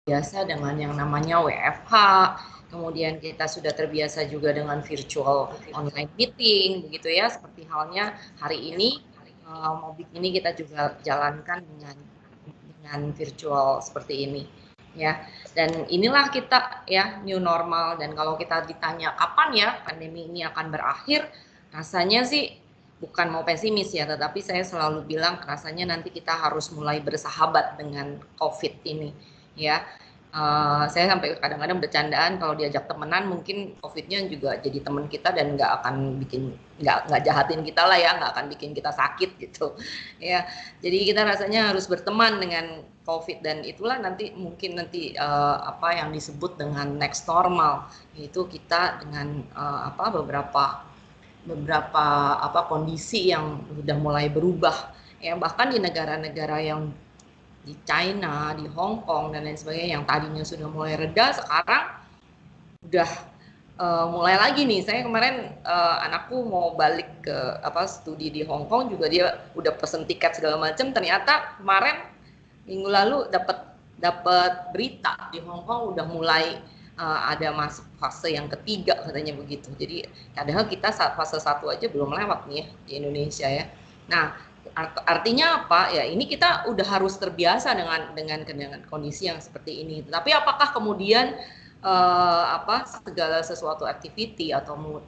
terbiasa dengan yang namanya WFH, kemudian kita sudah terbiasa juga dengan virtual online meeting, begitu ya, seperti halnya hari ini, Mobik ini kita juga jalankan dengan virtual seperti ini, ya. Dan inilah kita ya new normal. Dan kalau kita ditanya kapan ya pandemi ini akan berakhir, rasanya sih bukan mau pesimis ya, tetapi saya selalu bilang rasanya nanti kita harus mulai bersahabat dengan COVID ini, ya. Saya sampai kadang-kadang bercandaan kalau diajak temenan mungkin COVID-nya juga jadi teman kita dan nggak jahatin kita lah ya, nggak akan bikin kita sakit gitu, ya. Jadi kita rasanya harus berteman dengan COVID, dan itulah nanti mungkin apa yang disebut dengan next normal, yaitu kita dengan beberapa kondisi yang sudah mulai berubah, ya. Bahkan di negara-negara yang di China, di Hong Kong dan lain sebagainya yang tadinya sudah mulai reda, sekarang udah mulai lagi nih. Saya kemarin anakku mau balik ke studi di Hong Kong juga, dia udah pesen tiket segala macam. Ternyata kemarin minggu lalu dapat berita di Hong Kong udah mulai ada masuk fase yang ketiga katanya begitu. Jadi padahal kita fase 1 aja belum lewat nih ya di Indonesia ya. Nah, artinya apa ya, ini kita udah harus terbiasa dengan kondisi yang seperti ini. Tapi apakah kemudian segala sesuatu activity atau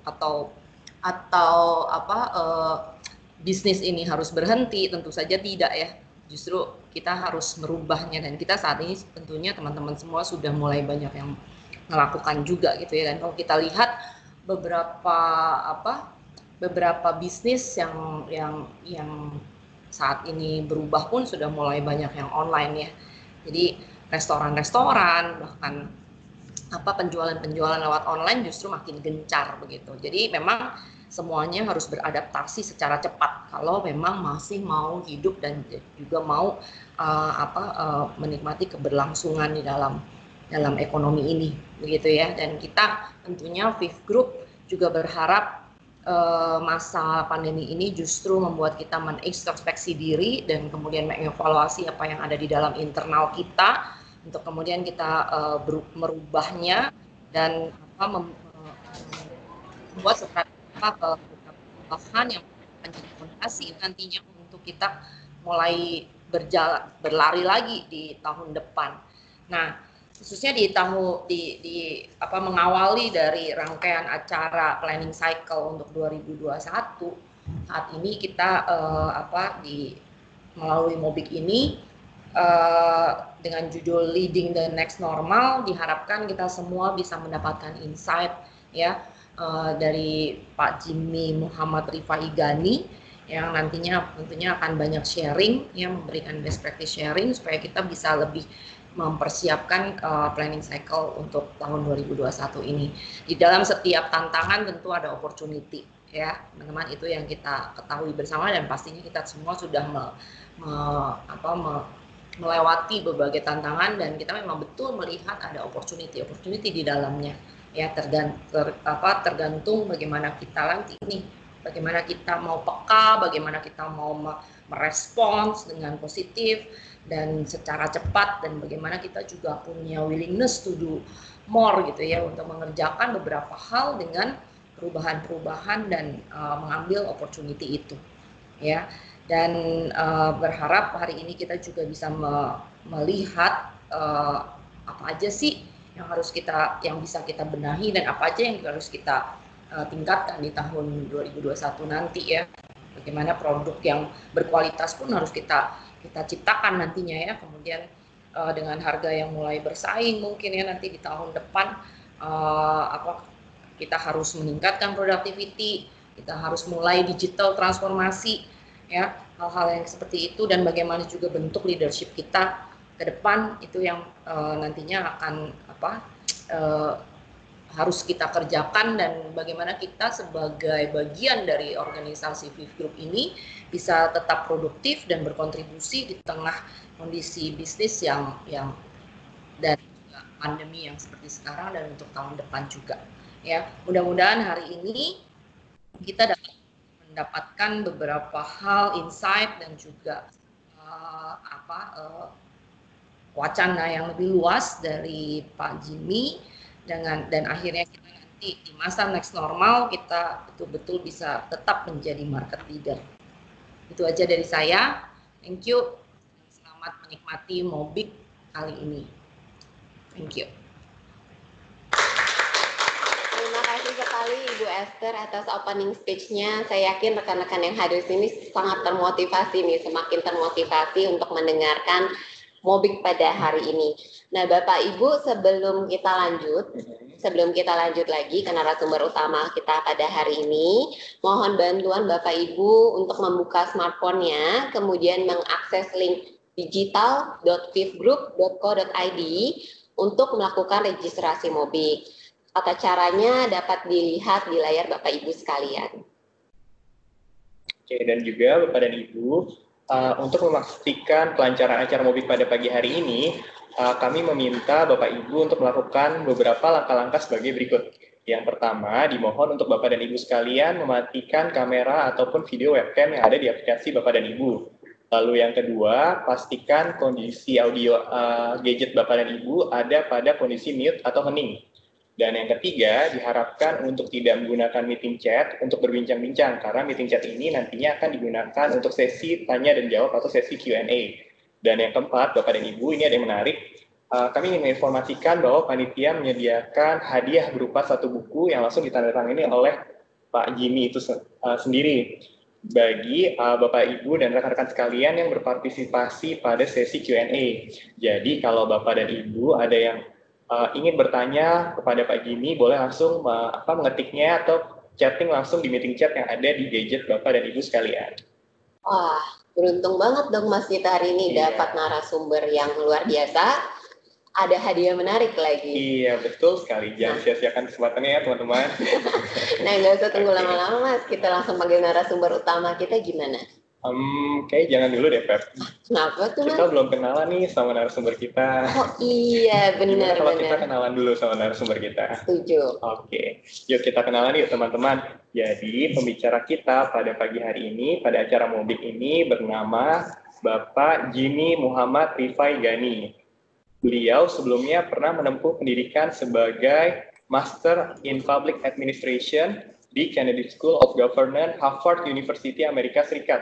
bisnis ini harus berhenti? Tentu saja tidak ya. Justru kita harus merubahnya, dan kita saat ini tentunya teman-teman semua sudah mulai banyak yang melakukan juga gitu ya. Dan kalau kita lihat beberapa bisnis yang saat ini berubah pun sudah mulai banyak yang online ya. Jadi restoran-restoran, bahkan penjualan-penjualan lewat online justru makin gencar begitu. Jadi memang semuanya harus beradaptasi secara cepat kalau memang masih mau hidup dan juga mau menikmati keberlangsungan di dalam ekonomi ini begitu ya. Dan kita tentunya Fifth Group juga berharap masa pandemi ini justru membuat kita menintrospeksi diri dan kemudian mengevaluasi apa yang ada di dalam internal kita, untuk kemudian kita merubahnya dan membuat perubahan yang menjadi fondasi nantinya untuk kita mulai berlari lagi di tahun depan. Nah, khususnya mengawali dari rangkaian acara planning cycle untuk 2021, saat ini kita melalui Mobik ini dengan judul Leading the Next Normal, diharapkan kita semua bisa mendapatkan insight ya dari Pak Jimmy Muhammad Rifai Gani, yang nantinya tentunya akan banyak sharing, ya, memberikan best practice sharing supaya kita bisa lebih mempersiapkan planning cycle untuk tahun 2021 ini. Di dalam setiap tantangan tentu ada opportunity, ya teman-teman, itu yang kita ketahui bersama, dan pastinya kita semua sudah melewati berbagai tantangan, dan kita memang betul melihat ada opportunity di dalamnya, ya. Tergantung bagaimana kita nanti ini, bagaimana kita mau peka, bagaimana kita mau merespons dengan positif dan secara cepat, dan bagaimana kita juga punya willingness to do more gitu ya, untuk mengerjakan beberapa hal dengan perubahan-perubahan dan mengambil opportunity itu, ya. Dan berharap hari ini kita juga bisa melihat apa aja sih yang bisa kita benahi, dan apa aja yang harus kita tingkatkan di tahun 2021 nanti ya. Bagaimana produk yang berkualitas pun harus kita ciptakan nantinya ya. Kemudian dengan harga yang mulai bersaing mungkin ya nanti di tahun depan, kita harus meningkatkan productivity, kita harus mulai digital transformasi ya, hal-hal yang seperti itu. Dan bagaimana juga bentuk leadership kita ke depan, itu yang nantinya akan harus kita kerjakan, dan bagaimana kita sebagai bagian dari organisasi Fifth Group ini bisa tetap produktif dan berkontribusi di tengah kondisi bisnis yang dan juga pandemi yang seperti sekarang, dan untuk tahun depan juga ya. Mudah-mudahan hari ini kita dapat mendapatkan beberapa hal insight dan juga wacana yang lebih luas dari Pak Jimmy dan akhirnya kita nanti di masa next normal kita betul-betul bisa tetap menjadi market leader. Itu aja dari saya. Thank you. Selamat menikmati Mobik kali ini. Thank you. Terima kasih sekali Ibu Esther atas opening speech-nya. Saya yakin rekan-rekan yang hadir di sini sangat termotivasi nih, semakin termotivasi untuk mendengarkan Mobik pada hari ini. Nah, Bapak Ibu, sebelum kita lanjut lagi ke narasumber utama kita pada hari ini, mohon bantuan Bapak Ibu untuk membuka smartphone-nya, kemudian mengakses link digital.fifgroup.co.id untuk melakukan registrasi Mobik. Tata caranya dapat dilihat di layar Bapak Ibu sekalian. Oke, dan juga Bapak dan Ibu, untuk memastikan kelancaran acara Mobik pada pagi hari ini, kami meminta Bapak Ibu untuk melakukan beberapa langkah-langkah sebagai berikut. Yang pertama, dimohon untuk Bapak dan Ibu sekalian mematikan kamera ataupun video webcam yang ada di aplikasi Bapak dan Ibu. Lalu yang kedua, pastikan kondisi audio gadget Bapak dan Ibu ada pada kondisi mute atau hening. Dan yang ketiga, diharapkan untuk tidak menggunakan meeting chat untuk berbincang-bincang, karena meeting chat ini nantinya akan digunakan untuk sesi tanya dan jawab atau sesi Q&A. Dan yang keempat, Bapak dan Ibu, ini ada yang menarik. Kami ingin menginformasikan bahwa panitia menyediakan hadiah berupa satu buku yang langsung ditandatangani oleh Pak Jimmy itu sendiri bagi Bapak Ibu dan rekan-rekan sekalian yang berpartisipasi pada sesi Q&A. Jadi kalau Bapak dan Ibu ada yang ingin bertanya kepada Pak Jimmy, boleh langsung mengetiknya atau chatting langsung di meeting chat yang ada di gadget Bapak dan Ibu sekalian. Wah, beruntung banget dong Mas kita hari ini dapat narasumber yang luar biasa. Ada hadiah menarik lagi. Iya, betul sekali. Jangan sia-siakan kesempatannya ya teman-teman. Nah, nggak usah tunggu lama-lama Mas. Kita langsung panggil narasumber utama kita gimana? Kayaknya jangan dulu deh, Pep. Kenapa tuh, Mas? Kita belum kenalan nih sama narasumber kita. Oh iya, benar. Kalau kita kenalan dulu sama narasumber kita? Setuju. Oke, yuk kita kenalan yuk teman-teman. Jadi pembicara kita pada pagi hari ini, pada acara Mobik ini bernama Bapak Jimmy Muhammad Rifai Gani. Beliau sebelumnya pernah menempuh pendidikan sebagai Master in Public Administration di Kennedy School of Governance, Harvard University, Amerika Serikat.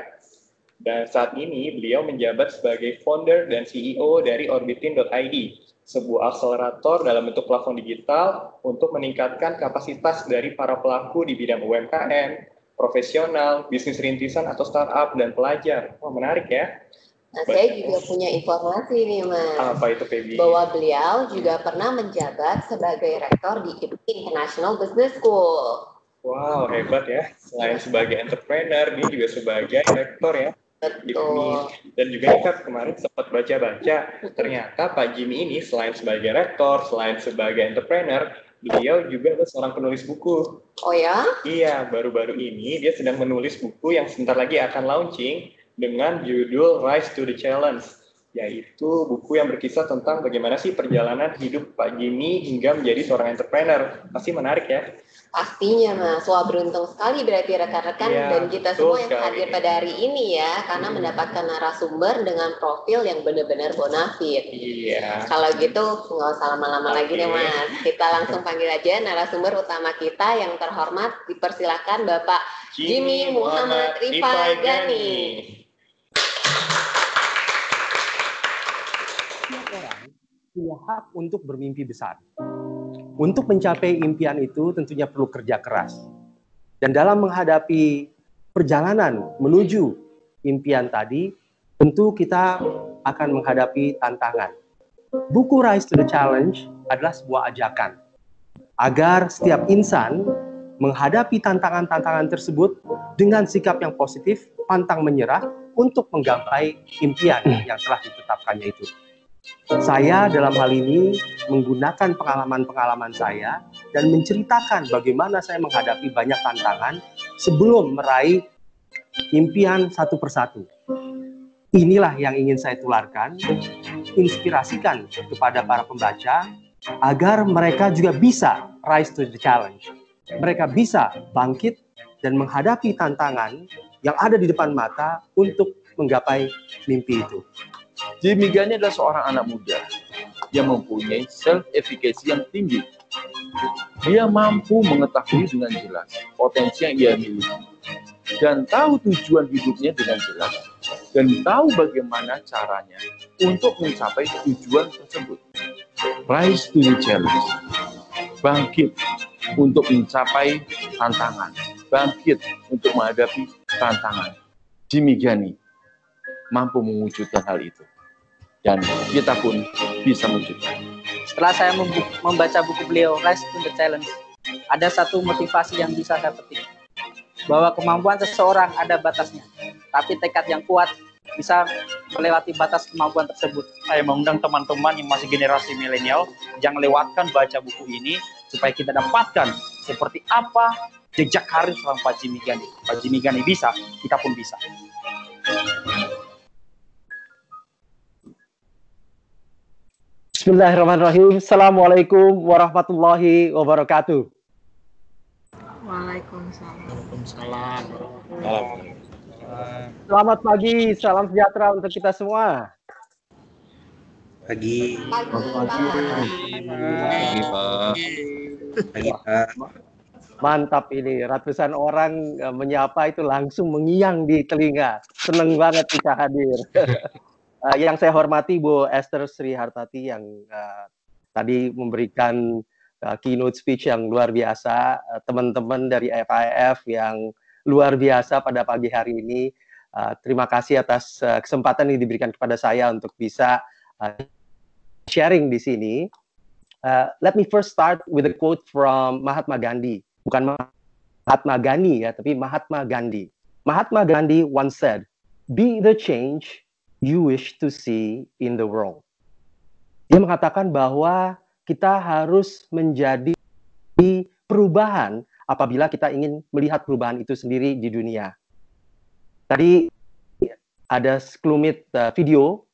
Dan saat ini beliau menjabat sebagai founder dan CEO dari Orbitin.id, sebuah akselerator dalam bentuk platform digital untuk meningkatkan kapasitas dari para pelaku di bidang UMKM, profesional, bisnis rintisan atau startup, dan pelajar. Wah, menarik ya. Nah, saya juga punya informasi nih, Mas. Apa itu, Feby? Bahwa beliau juga pernah menjabat sebagai rektor di International Business School. Wow, hebat ya. Selain sebagai entrepreneur, dia juga sebagai rektor ya. Betul. Dan juga kita kemarin sempat baca-baca, ternyata Pak Jimmy ini selain sebagai rektor, selain sebagai entrepreneur, beliau juga adalah seorang penulis buku. Oh ya? Iya, baru-baru ini dia sedang menulis buku yang sebentar lagi akan launching dengan judul Rise to the Challenge, yaitu buku yang berkisah tentang bagaimana sih perjalanan hidup Pak Jimmy hingga menjadi seorang entrepreneur. Pasti menarik ya? Pastinya, Mas. Wah, beruntung sekali berarti rekan-rekan dan kita semua yang hadir pada hari ini ya, karena mendapatkan narasumber dengan profil yang benar-benar bonafit. Iya. Kalau gitu, nggak usah lama-lama lagi deh, Mas. Kita langsung panggil aja narasumber utama kita yang terhormat. Dipersilakan Bapak Jimmy Muhammad Rifai Gani. Setiap orang punya hak untuk bermimpi besar. Untuk mencapai impian itu tentunya perlu kerja keras. Dan dalam menghadapi perjalanan menuju impian tadi, tentu kita akan menghadapi tantangan. Buku Rise to the Challenge adalah sebuah ajakan agar setiap insan menghadapi tantangan-tantangan tersebut dengan sikap yang positif, pantang menyerah untuk menggapai impian yang telah ditetapkannya itu. Saya dalam hal ini menggunakan pengalaman-pengalaman saya dan menceritakan bagaimana saya menghadapi banyak tantangan sebelum meraih impian satu persatu. Inilah yang ingin saya tularkan, inspirasikan kepada para pembaca agar mereka juga bisa rise to the challenge. Mereka bisa bangkit dan menghadapi tantangan yang ada di depan mata untuk menggapai mimpi itu. Jimmy Gani adalah seorang anak muda yang mempunyai self-efficacy yang tinggi. Dia mampu mengetahui dengan jelas potensi yang ia miliki dan tahu tujuan hidupnya dengan jelas dan tahu bagaimana caranya untuk mencapai tujuan tersebut. Rise to the challenge. Bangkit untuk mencapai tantangan. Bangkit untuk menghadapi tantangan. Jimmy Gani mampu mewujudkan hal itu. Dan kita pun bisa mewujudkan. Setelah saya membaca buku beliau, Rise to the Challenge, ada satu motivasi yang bisa saya petik. Bahwa kemampuan seseorang ada batasnya. Tapi tekad yang kuat bisa melewati batas kemampuan tersebut. Saya mengundang teman-teman yang masih generasi milenial, jangan lewatkan baca buku ini, supaya kita dapatkan seperti apa jejak karir seorang Pak Jimmy Gani. Pak Jimmy Gani bisa, kita pun bisa. Bismillahirrahmanirrahim. Assalamualaikum warahmatullahi wabarakatuh. Waalaikumsalam. Selamat pagi, salam sejahtera untuk kita semua. Pagi. Mantap ini, ratusan orang menyapa itu langsung mengiang di telinga. Seneng banget bisa hadir. Yang saya hormati Bu Esther Sri Hartati yang tadi memberikan keynote speech yang luar biasa, teman-teman dari FIF yang luar biasa pada pagi hari ini. Terima kasih atas kesempatan yang diberikan kepada saya untuk bisa sharing di sini. Let me first start with a quote from Mahatma Gandhi. Bukan Mahatma Gandhi ya, tapi Mahatma Gandhi. Mahatma Gandhi once said, "Be the change you wish to see in the world." Dia mengatakan bahwa kita harus menjadi perubahan apabila kita ingin melihat perubahan itu sendiri di dunia. Tadi ada sekelumit video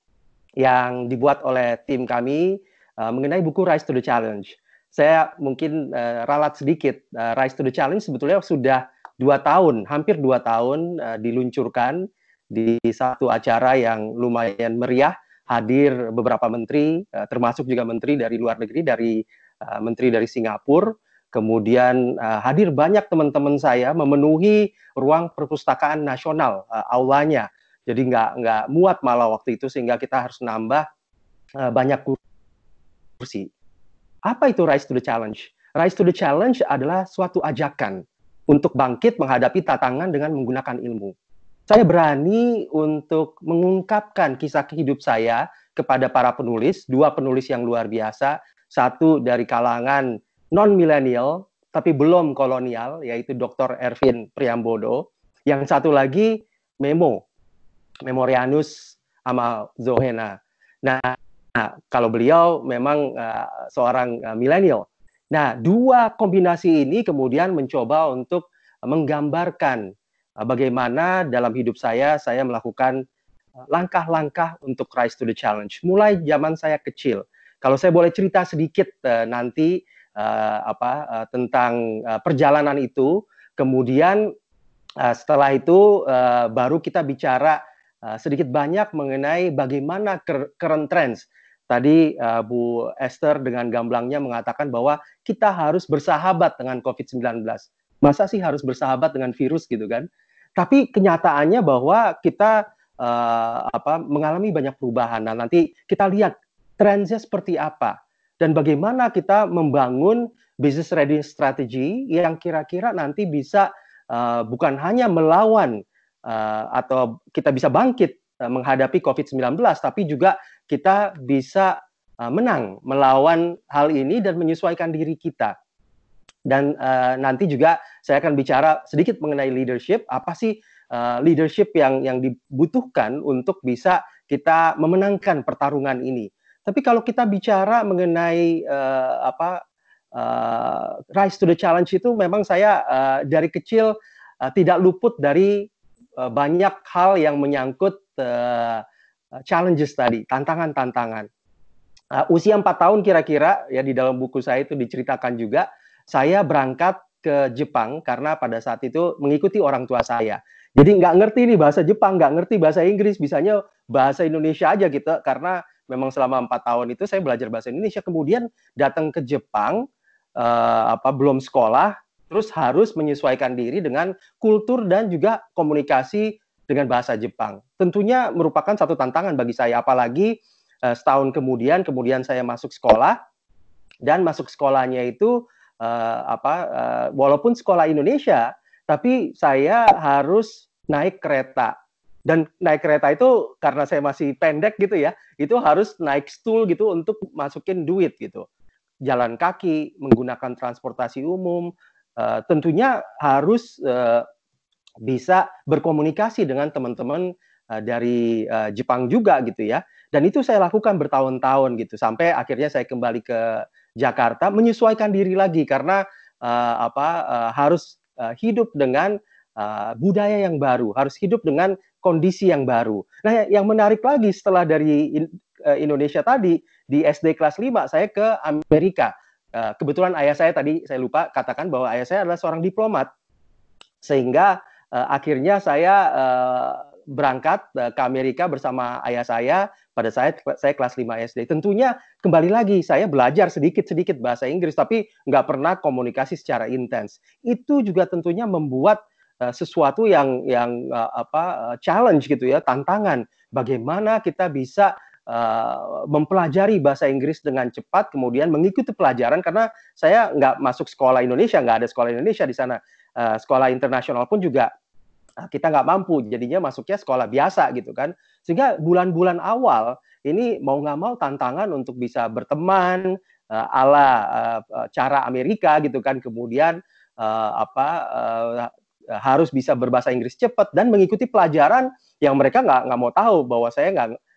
yang dibuat oleh tim kami mengenai buku Rise to the Challenge. Saya mungkin ralat sedikit, Rise to the Challenge sebetulnya sudah 2 tahun, hampir 2 tahun diluncurkan di satu acara yang lumayan meriah, hadir beberapa menteri, termasuk juga menteri dari luar negeri, menteri dari Singapura, kemudian hadir banyak teman-teman saya memenuhi ruang perpustakaan nasional, aulanya. Jadi nggak muat malah waktu itu, sehingga kita harus nambah banyak kursi. Apa itu Rise to the Challenge? Rise to the Challenge adalah suatu ajakan untuk bangkit menghadapi tantangan dengan menggunakan ilmu. Saya berani untuk mengungkapkan kisah hidup saya kepada para penulis, 2 penulis yang luar biasa, satu dari kalangan non-milenial, tapi belum kolonial, yaitu Dr. Ervin Priambodo, yang satu lagi Memorianus Amazohena. Nah, kalau beliau memang seorang milenial. Nah, 2 kombinasi ini kemudian mencoba untuk menggambarkan bagaimana dalam hidup saya melakukan langkah-langkah untuk Rise to the Challenge. Mulai zaman saya kecil. Kalau saya boleh cerita sedikit nanti tentang perjalanan itu, kemudian setelah itu baru kita bicara sedikit banyak mengenai bagaimana current trends. Tadi Bu Esther dengan gamblangnya mengatakan bahwa kita harus bersahabat dengan COVID-19. Masa sih harus bersahabat dengan virus gitu kan? Tapi kenyataannya bahwa kita mengalami banyak perubahan. Nah, nanti kita lihat trennya seperti apa dan bagaimana kita membangun business readiness strategy yang kira-kira nanti bisa bukan hanya melawan atau kita bisa bangkit menghadapi COVID-19, tapi juga kita bisa menang melawan hal ini dan menyesuaikan diri kita. Dan nanti juga saya akan bicara sedikit mengenai leadership. Apa sih leadership yang dibutuhkan untuk bisa kita memenangkan pertarungan ini? Tapi kalau kita bicara mengenai Rise to the Challenge itu, memang saya dari kecil tidak luput dari banyak hal yang menyangkut challenges tadi, tantangan-tantangan. Usia 4 tahun kira-kira, ya di dalam buku saya itu diceritakan juga, saya berangkat ke Jepang karena pada saat itu mengikuti orang tua saya. Jadi nggak ngerti nih bahasa Jepang, nggak ngerti bahasa Inggris, bisanya bahasa Indonesia aja gitu. Karena memang selama 4 tahun itu saya belajar bahasa Indonesia. Kemudian datang ke Jepang, belum sekolah, terus harus menyesuaikan diri dengan kultur dan juga komunikasi dengan bahasa Jepang. Tentunya merupakan satu tantangan bagi saya, apalagi setahun kemudian saya masuk sekolah, dan masuk sekolahnya itu walaupun sekolah Indonesia, tapi saya harus naik kereta. Dan naik kereta itu karena saya masih pendek gitu ya, itu harus naik stool gitu untuk masukin duit gitu. Jalan kaki, menggunakan transportasi umum, tentunya harus bisa berkomunikasi dengan teman-teman dari Jepang juga gitu ya. Dan itu saya lakukan bertahun-tahun gitu, sampai akhirnya saya kembali ke Jakarta, menyesuaikan diri lagi karena harus hidup dengan budaya yang baru, harus hidup dengan kondisi yang baru. Nah, yang menarik lagi setelah dari Indonesia tadi, di SD kelas 5 saya ke Amerika. Kebetulan ayah saya tadi, saya lupa katakan bahwa ayah saya adalah seorang diplomat. Sehingga akhirnya saya berangkat ke Amerika bersama ayah saya pada saat saya kelas 5 SD. Tentunya kembali lagi saya belajar sedikit-sedikit bahasa Inggris, tapi nggak pernah komunikasi secara intens. Itu juga tentunya membuat sesuatu yang challenge gitu ya, tantangan. Bagaimana kita bisa mempelajari bahasa Inggris dengan cepat, kemudian mengikuti pelajaran, karena saya nggak masuk sekolah Indonesia, nggak ada sekolah Indonesia di sana. Sekolah internasional pun juga kita nggak mampu, jadinya masuknya sekolah biasa gitu kan. Sehingga bulan-bulan awal ini mau nggak mau tantangan untuk bisa berteman ala cara Amerika gitu kan, kemudian harus bisa berbahasa Inggris cepat dan mengikuti pelajaran yang mereka nggak mau tahu bahwa saya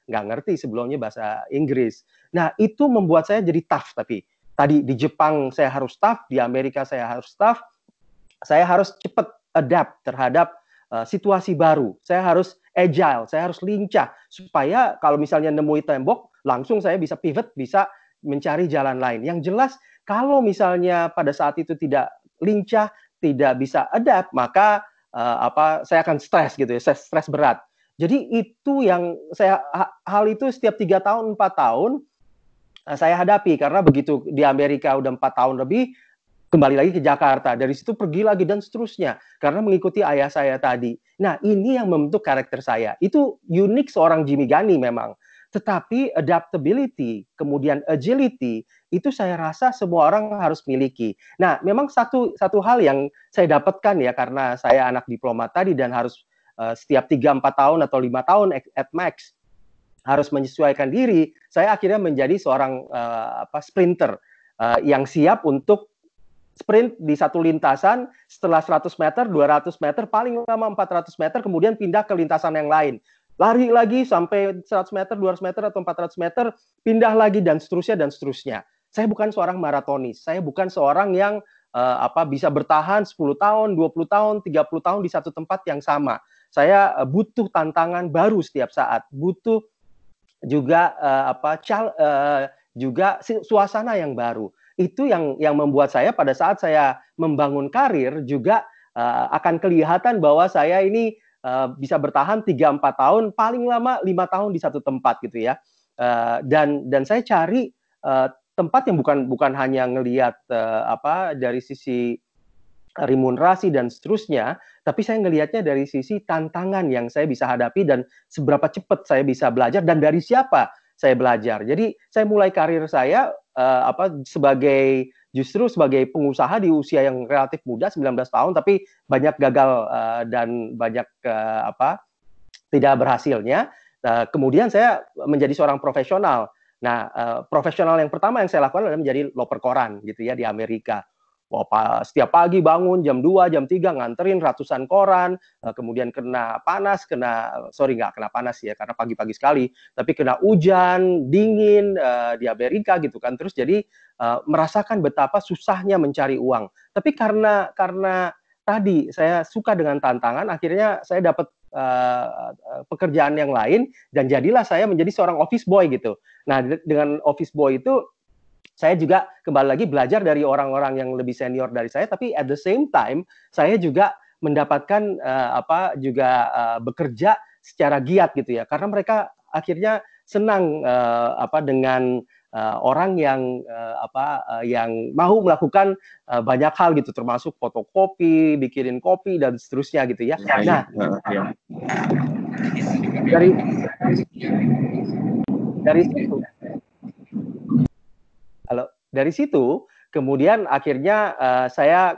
nggak ngerti sebelumnya bahasa Inggris. Nah, itu membuat saya jadi tough. Tapi tadi di Jepang saya harus tough, di Amerika saya harus tough, saya harus cepat adapt terhadap situasi baru. Saya harus agile, saya harus lincah supaya kalau misalnya nemui tembok, langsung saya bisa pivot, bisa mencari jalan lain. Yang jelas kalau misalnya pada saat itu tidak lincah, tidak bisa adapt, maka saya akan stres gitu ya, stres berat. Jadi itu yang hal itu setiap 3 tahun, 4 tahun saya hadapi, karena begitu di Amerika udah 4 tahun lebih, kembali lagi ke Jakarta, dari situ pergi lagi dan seterusnya, karena mengikuti ayah saya tadi. Nah, ini yang membentuk karakter saya. Itu unik seorang Jimmy Gani memang. Tetapi adaptability, kemudian agility, itu saya rasa semua orang harus miliki. Nah, memang satu hal yang saya dapatkan ya, karena saya anak diplomat tadi dan harus setiap 3-4 tahun atau 5 tahun at max harus menyesuaikan diri, saya akhirnya menjadi seorang sprinter yang siap untuk sprint di satu lintasan, setelah 100 meter, 200 meter, paling lama 400 meter, kemudian pindah ke lintasan yang lain. Lari lagi sampai 100 meter, 200 meter, atau 400 meter, pindah lagi, dan seterusnya, dan seterusnya. Saya bukan seorang maratonis, saya bukan seorang yang bisa bertahan 10 tahun, 20 tahun, 30 tahun di satu tempat yang sama. Saya butuh tantangan baru setiap saat, butuh juga juga suasana yang baru. Itu yang membuat saya pada saat saya membangun karir juga akan kelihatan bahwa saya ini bisa bertahan 3-4 tahun, paling lama 5 tahun di satu tempat gitu ya. Dan saya cari tempat yang bukan hanya ngelihat dari sisi remunerasi dan seterusnya, tapi saya ngelihatnya dari sisi tantangan yang saya bisa hadapi dan seberapa cepat saya bisa belajar dan dari siapa saya belajar. Jadi saya mulai karir saya justru sebagai pengusaha di usia yang relatif muda, 19 tahun, tapi banyak gagal dan banyak tidak berhasilnya. Kemudian saya menjadi seorang profesional. Nah, profesional yang pertama yang saya lakukan adalah menjadi loper koran gitu ya di Amerika. Setiap pagi bangun jam 2, jam 3 nganterin ratusan koran, kemudian nggak kena panas ya karena pagi-pagi sekali, tapi kena hujan, dingin di Amerika gitu kan, terus jadi merasakan betapa susahnya mencari uang. Tapi karena tadi saya suka dengan tantangan, akhirnya saya dapat pekerjaan yang lain dan jadilah saya menjadi seorang office boy gitu. Nah, dengan office boy itu saya juga kembali lagi belajar dari orang-orang yang lebih senior dari saya, tapi at the same time saya juga mendapatkan juga bekerja secara giat gitu ya, karena mereka akhirnya senang dengan orang yang yang mau melakukan banyak hal gitu, termasuk fotokopi, bikinin kopi dan seterusnya gitu ya. Nah, dari situ kemudian akhirnya saya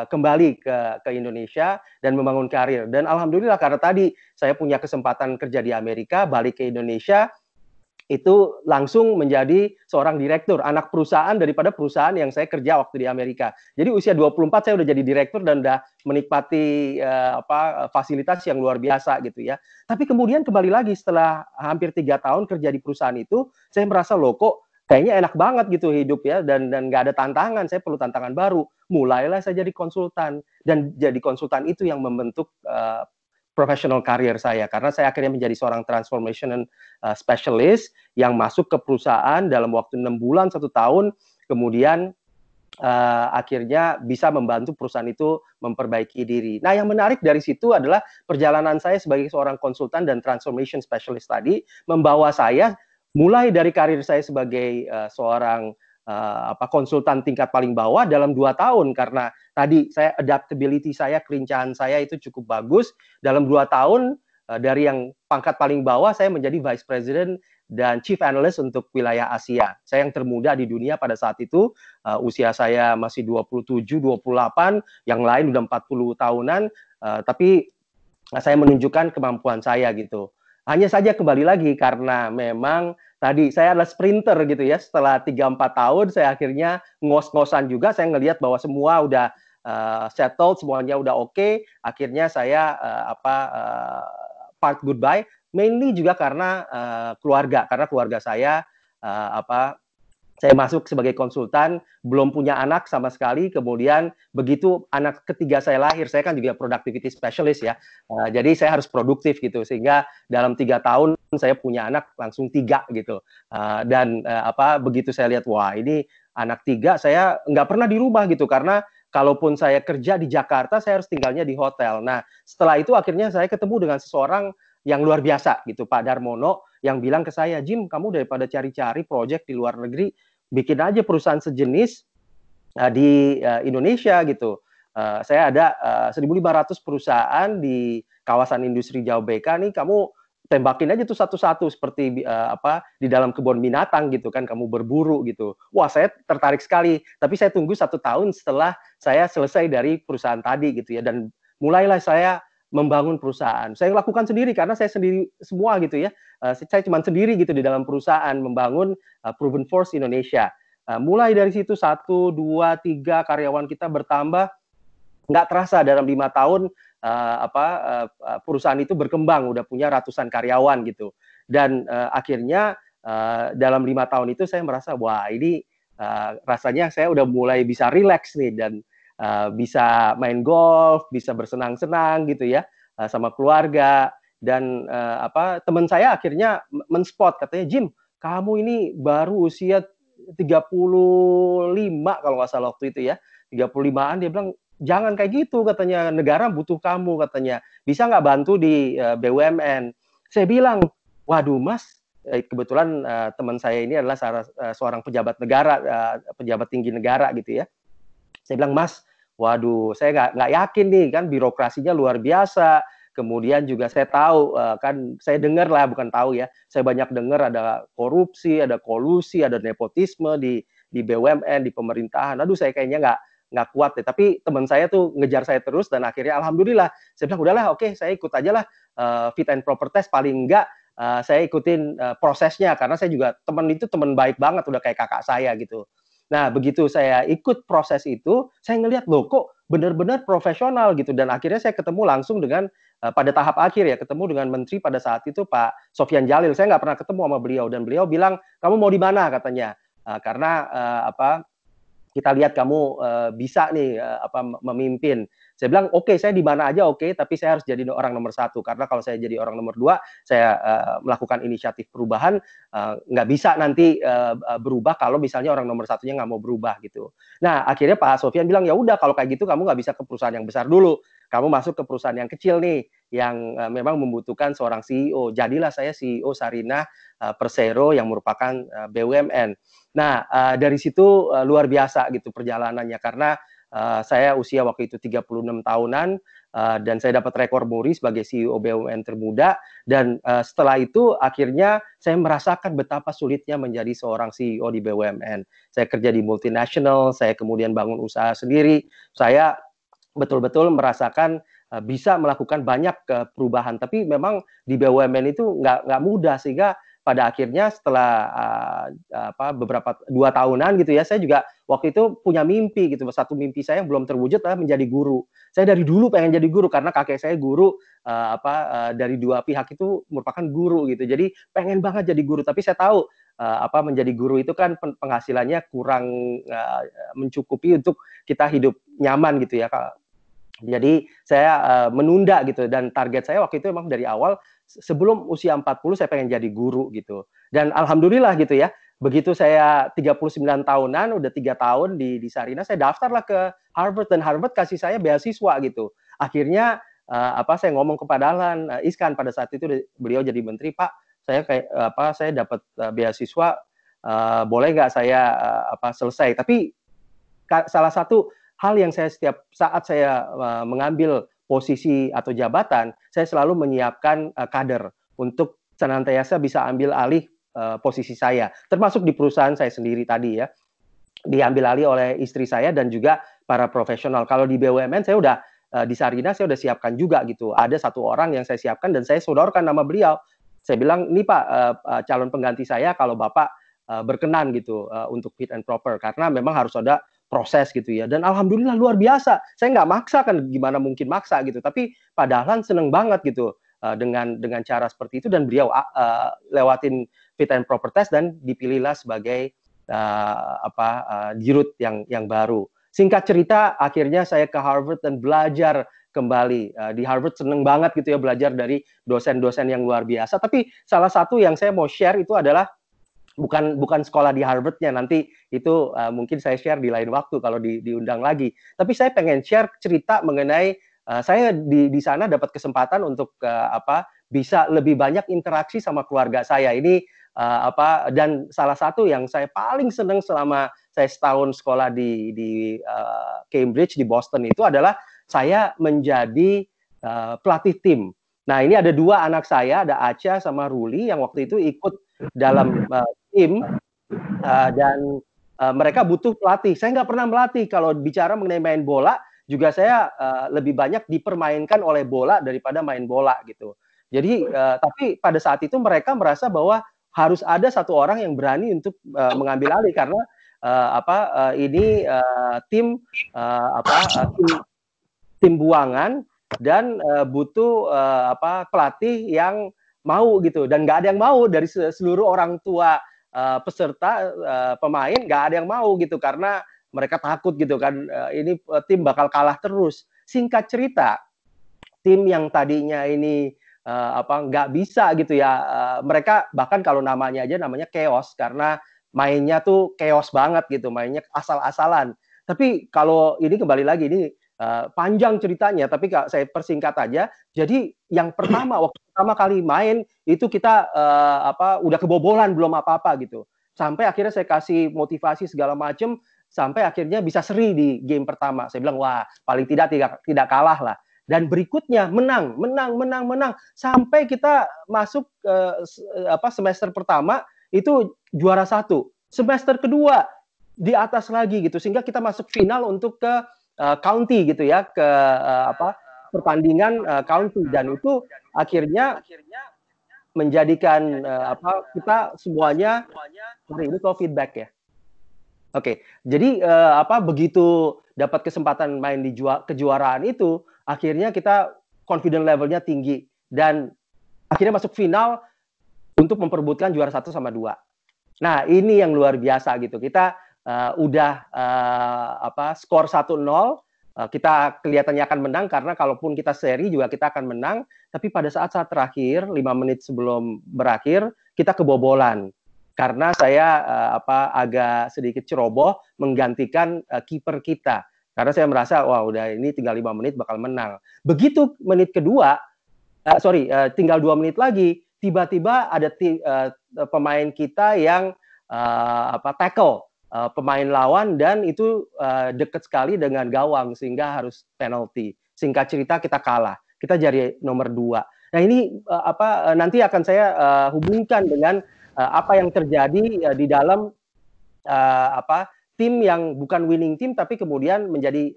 kembali ke Indonesia dan membangun karir. Dan alhamdulillah karena tadi saya punya kesempatan kerja di Amerika, balik ke Indonesia, itu langsung menjadi seorang direktur, anak perusahaan daripada perusahaan yang saya kerja waktu di Amerika. Jadi usia 24 saya udah jadi direktur dan udah menikmati fasilitas yang luar biasa gitu ya. Tapi kemudian kembali lagi setelah hampir 3 tahun kerja di perusahaan itu, saya merasa loh kok kayaknya enak banget gitu hidup ya, dan nggak ada tantangan, saya perlu tantangan baru. Mulailah saya jadi konsultan, dan jadi konsultan itu yang membentuk professional career saya, karena saya akhirnya menjadi seorang transformation specialist yang masuk ke perusahaan dalam waktu 6 bulan, 1 tahun, kemudian akhirnya bisa membantu perusahaan itu memperbaiki diri. Nah, yang menarik dari situ adalah perjalanan saya sebagai seorang konsultan dan transformation specialist tadi membawa saya mulai dari karir saya sebagai seorang konsultan tingkat paling bawah dalam 2 tahun, karena tadi saya adaptability saya, kelincahan saya itu cukup bagus. Dalam 2 tahun dari yang pangkat paling bawah saya menjadi Vice President dan Chief Analyst untuk wilayah Asia. Saya yang termuda di dunia pada saat itu, usia saya masih 27, 28, yang lain udah 40 tahunan, tapi saya menunjukkan kemampuan saya gitu. Hanya saja kembali lagi karena memang tadi saya adalah sprinter gitu ya, setelah 3-4 tahun saya akhirnya ngos-ngosan juga, saya ngelihat bahwa semua udah settled, semuanya udah oke. Akhirnya saya part goodbye, mainly juga karena keluarga saya saya masuk sebagai konsultan, belum punya anak sama sekali, kemudian begitu anak ketiga saya lahir, saya kan juga productivity specialist ya, jadi saya harus produktif gitu, sehingga dalam 3 tahun saya punya anak langsung 3 gitu, dan begitu saya lihat, wah ini anak 3, saya nggak pernah di rumah gitu, karena kalaupun saya kerja di Jakarta, saya harus tinggalnya di hotel. Nah, setelah itu akhirnya saya ketemu dengan seseorang yang luar biasa gitu, Pak Darmono, yang bilang ke saya, Jim, kamu daripada cari-cari proyek di luar negeri, bikin aja perusahaan sejenis di Indonesia gitu. Saya ada 1.500 perusahaan di kawasan industri Jababeka nih, kamu tembakin aja tuh satu-satu seperti di dalam kebun binatang gitu kan, kamu berburu gitu. Wah, saya tertarik sekali, tapi saya tunggu 1 tahun setelah saya selesai dari perusahaan tadi gitu ya, dan mulailah saya membangun perusahaan. Saya lakukan sendiri karena saya sendiri semua gitu ya. Saya cuma sendiri gitu di dalam perusahaan membangun Proven Force Indonesia. Mulai dari situ 1, 2, 3 karyawan kita bertambah. Nggak terasa dalam 5 tahun perusahaan itu berkembang, udah punya ratusan karyawan gitu. Dan akhirnya dalam 5 tahun itu saya merasa wah ini rasanya saya udah mulai bisa relax nih, dan bisa main golf, bisa bersenang-senang gitu ya sama keluarga. Dan teman saya akhirnya menspot, katanya, Jim, kamu ini baru usia 35 kalau nggak salah waktu itu ya, 35-an, dia bilang jangan kayak gitu, katanya, negara butuh kamu, katanya, bisa nggak bantu di BUMN. Saya bilang, waduh Mas, kebetulan teman saya ini adalah seorang pejabat negara, pejabat tinggi negara gitu ya. Saya bilang, Mas, waduh, saya nggak yakin nih, kan birokrasinya luar biasa. Kemudian juga saya tahu, kan saya dengar lah, bukan tahu ya, saya banyak dengar ada korupsi, ada kolusi, ada nepotisme di BUMN, di pemerintahan. Aduh, saya kayaknya nggak kuat deh. Tapi teman saya tuh ngejar saya terus, dan akhirnya alhamdulillah, saya bilang, udahlah, oke, saya ikut aja lah fit and proper test, paling enggak saya ikutin prosesnya, karena saya juga teman itu teman baik banget, udah kayak kakak saya gitu. Nah, begitu saya ikut proses itu, saya ngelihat loh kok benar-benar profesional gitu, dan akhirnya saya ketemu langsung dengan pada tahap akhir ya, ketemu dengan menteri pada saat itu Pak Sofyan Djalil. Saya nggak pernah ketemu sama beliau, dan beliau bilang, kamu mau di mana, katanya, karena kita lihat kamu bisa nih memimpin. Saya bilang oke, saya di mana aja oke, tapi saya harus jadi orang nomor 1 karena kalau saya jadi orang nomor 2, saya melakukan inisiatif perubahan nggak bisa nanti berubah kalau misalnya orang nomor 1-nya nggak mau berubah gitu. Nah akhirnya Pak Sofyan bilang ya udah kalau kayak gitu kamu nggak bisa ke perusahaan yang besar dulu, kamu masuk ke perusahaan yang kecil nih yang memang membutuhkan seorang CEO. Jadilah saya CEO Sarinah Persero yang merupakan BUMN. Nah, dari situ luar biasa gitu perjalanannya karena saya usia waktu itu 36 tahunan dan saya dapat rekor muri sebagai CEO BUMN termuda dan setelah itu akhirnya saya merasakan betapa sulitnya menjadi seorang CEO di BUMN. Saya kerja di multinational, saya kemudian bangun usaha sendiri, saya betul-betul merasakan bisa melakukan banyak perubahan, tapi memang di BUMN itu nggak mudah sehingga pada akhirnya setelah beberapa 2 tahunan gitu ya, saya juga waktu itu punya mimpi gitu. Satu mimpi saya yang belum terwujud adalah menjadi guru. Saya dari dulu pengen jadi guru karena kakek saya guru dari 2 pihak itu merupakan guru gitu. Jadi pengen banget jadi guru, tapi saya tahu menjadi guru itu kan penghasilannya kurang mencukupi untuk kita hidup nyaman gitu ya, Kak. Jadi saya menunda gitu dan target saya waktu itu memang dari awal sebelum usia 40 saya pengen jadi guru gitu. Dan alhamdulillah gitu ya, begitu saya 39 tahunan, udah 3 tahun di Sarinah, saya daftarlah ke Harvard dan Harvard kasih saya beasiswa gitu. Akhirnya saya ngomong ke Pak Dahlan Iskan pada saat itu beliau jadi menteri, Pak, saya saya dapat beasiswa, boleh nggak saya selesai? Tapi salah satu hal yang saya setiap saat saya mengambil posisi atau jabatan, saya selalu menyiapkan kader untuk senantiasa bisa ambil alih posisi saya, termasuk di perusahaan saya sendiri tadi ya, diambil alih oleh istri saya dan juga para profesional. Kalau di BUMN saya udah di Sarinah saya udah siapkan juga gitu. Ada 1 orang yang saya siapkan dan saya sodorkan nama beliau. Saya bilang, ini Pak calon pengganti saya kalau Bapak berkenan gitu untuk fit and proper karena memang harus ada proses gitu ya. Dan alhamdulillah luar biasa. Saya nggak maksa kan, gimana mungkin maksa gitu. Tapi Pak Dahlan seneng banget gitu dengan cara seperti itu dan beliau lewatin fit and proper test dan dipilihlah sebagai dirut yang baru. Singkat cerita, akhirnya saya ke Harvard dan belajar kembali. Di Harvard seneng banget gitu ya belajar dari dosen-dosen yang luar biasa. Tapi salah satu yang saya mau share itu adalah bukan sekolah di Harvard-nya, nanti itu mungkin saya share di lain waktu kalau diundang lagi. Tapi saya pengen share cerita mengenai saya di sana dapat kesempatan untuk bisa lebih banyak interaksi sama keluarga saya. Ini dan salah satu yang saya paling senang selama saya setahun sekolah di Cambridge di Boston itu adalah saya menjadi pelatih tim. Nah ini ada 2 anak saya, ada Acha sama Ruli yang waktu itu ikut dalam tim dan mereka butuh pelatih. Saya nggak pernah melatih. Kalau bicara mengenai main bola, juga saya lebih banyak dipermainkan oleh bola daripada main bola gitu. Jadi tapi pada saat itu mereka merasa bahwa harus ada 1 orang yang berani untuk mengambil alih karena ini tim tim buangan dan butuh pelatih yang mau gitu dan nggak ada yang mau dari seluruh orang tua peserta pemain, nggak ada yang mau gitu karena mereka takut gitu kan ini tim bakal kalah terus. Singkat cerita, tim yang tadinya ini nggak bisa gitu ya, mereka bahkan kalau namanya aja namanya chaos karena mainnya tuh chaos banget gitu, mainnya asal-asalan. Tapi kalau ini kembali lagi ini panjang ceritanya, tapi saya persingkat aja. Jadi yang waktu pertama kali main itu kita udah kebobolan belum apa-apa gitu. Sampai akhirnya saya kasih motivasi segala macam sampai akhirnya bisa seri di game pertama. Saya bilang wah paling tidak kalah lah. Dan berikutnya menang sampai kita masuk semester pertama itu juara 1. Semester kedua di atas lagi gitu sehingga kita masuk final untuk ke county gitu ya ke pertandingan county dan itu akhirnya menjadikan kita semuanya ini kok feedback ya. Oke. Jadi begitu dapat kesempatan main di kejuaraan itu akhirnya kita confident levelnya tinggi dan akhirnya masuk final untuk memperebutkan juara 1 sama 2. Nah, ini yang luar biasa gitu. Kita udah skor 1-0, kita kelihatannya akan menang karena kalaupun kita seri juga kita akan menang, tapi pada saat-saat terakhir 5 menit sebelum berakhir kita kebobolan karena saya agak sedikit ceroboh menggantikan kiper kita karena saya merasa wah udah ini tinggal 5 menit bakal menang. Begitu menit kedua, tinggal 2 menit lagi, tiba-tiba ada pemain kita yang tackle pemain lawan dan itu dekat sekali dengan gawang sehingga harus penalti. Singkat cerita kita kalah, kita jadi nomor 2. Nah ini nanti akan saya hubungkan dengan apa yang terjadi di dalam tim yang bukan winning team tapi kemudian menjadi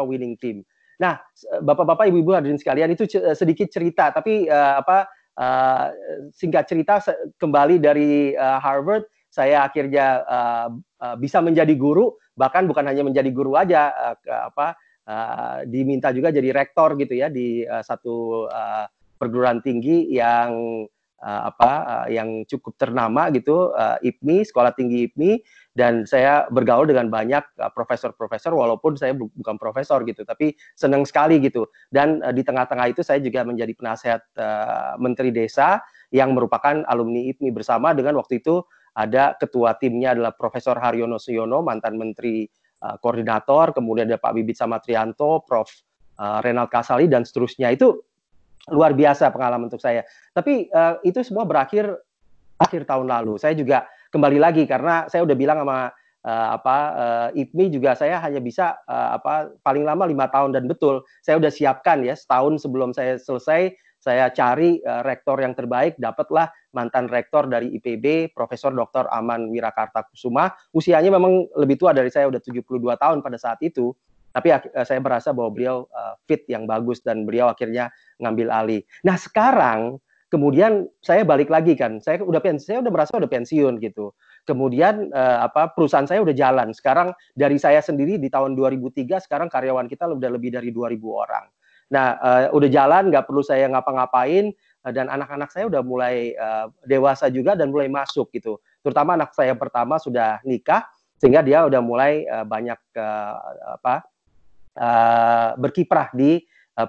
winning team. Nah, bapak-bapak, ibu-ibu hadirin sekalian, itu sedikit cerita, tapi singkat cerita kembali dari Harvard, saya akhirnya bisa menjadi guru, bahkan bukan hanya menjadi guru aja, diminta juga jadi rektor gitu ya di satu perguruan tinggi yang yang cukup ternama gitu, IPMI, Sekolah Tinggi IPMI, dan saya bergaul dengan banyak profesor-profesor walaupun saya bukan profesor gitu, tapi senang sekali gitu. Dan di tengah-tengah itu saya juga menjadi penasehat Menteri Desa yang merupakan alumni IPMI bersama dengan waktu itu ada ketua timnya adalah Profesor Haryono Suyono, mantan Menteri Koordinator, kemudian ada Pak Bibit Samatrianto, Prof. Renald Kasali, dan seterusnya. Itu luar biasa pengalaman untuk saya. Tapi itu semua berakhir akhir tahun lalu. Saya juga kembali lagi karena saya udah bilang sama IPMI juga saya hanya bisa paling lama 5 tahun, dan betul saya udah siapkan ya setahun sebelum saya selesai saya cari rektor yang terbaik, dapatlah mantan rektor dari IPB, Profesor Dr. Aman Wirakarta Kusuma. Usianya memang lebih tua dari saya, udah 72 tahun pada saat itu. Tapi saya merasa bahwa beliau fit yang bagus dan beliau akhirnya ngambil alih. Nah sekarang kemudian saya balik lagi kan, saya udah merasa udah pensiun gitu. Kemudian perusahaan saya udah jalan. Sekarang dari saya sendiri di tahun 2003 sekarang karyawan kita udah lebih dari 2.000 orang. Nah, udah jalan, nggak perlu saya ngapa-ngapain, dan anak-anak saya udah mulai dewasa juga dan mulai masuk gitu. Terutama anak saya pertama sudah nikah, sehingga dia udah mulai banyak berkiprah di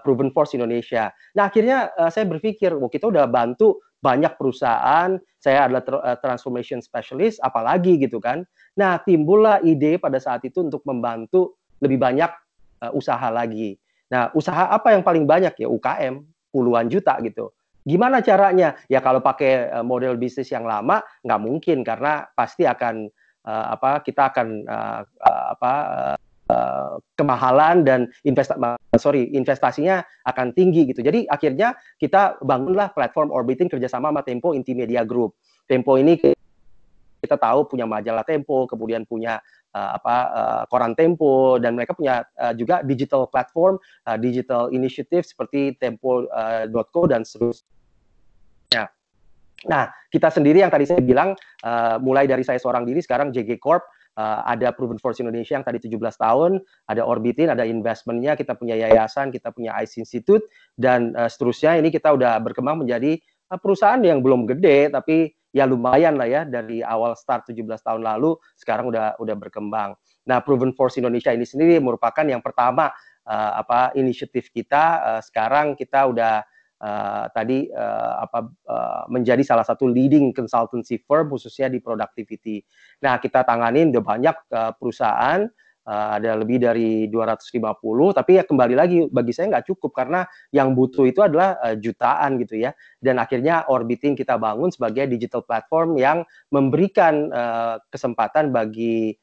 Proven Force Indonesia. Nah, akhirnya saya berpikir, kita udah bantu banyak perusahaan, saya adalah transformation specialist, apalagi gitu kan. Nah, timbullah ide pada saat itu untuk membantu lebih banyak usaha lagi. Nah, usaha apa yang paling banyak ya? UKM, puluhan juta gitu. Gimana caranya? Ya kalau pakai model bisnis yang lama, nggak mungkin karena pasti akan kita akan kemahalan dan investasinya akan tinggi gitu. Jadi akhirnya kita bangunlah platform orbiting kerjasama sama Tempo Intimedia Group. Tempo ini kita tahu punya majalah Tempo, kemudian punya koran Tempo, dan mereka punya juga digital platform, digital initiative seperti tempo.co dan seterusnya. Nah, kita sendiri yang tadi saya bilang, mulai dari saya seorang diri, sekarang JG Corp, ada Proven Force Indonesia yang tadi 17 tahun, ada Orbitin, ada investmentnya, kita punya yayasan, kita punya ICE Institute, dan seterusnya. Ini kita udah berkembang menjadi perusahaan yang belum gede, tapi ya lumayan lah ya, dari awal start 17 tahun lalu, sekarang udah berkembang. Nah, Proven Force Indonesia ini sendiri merupakan yang pertama inisiatif kita. Sekarang kita udah menjadi salah satu leading consultancy firm khususnya di productivity. Nah, kita tanganin udah banyak perusahaan, ada lebih dari 250, tapi ya kembali lagi bagi saya nggak cukup karena yang butuh itu adalah jutaan gitu ya. Dan akhirnya Orbiting kita bangun sebagai digital platform yang memberikan kesempatan bagi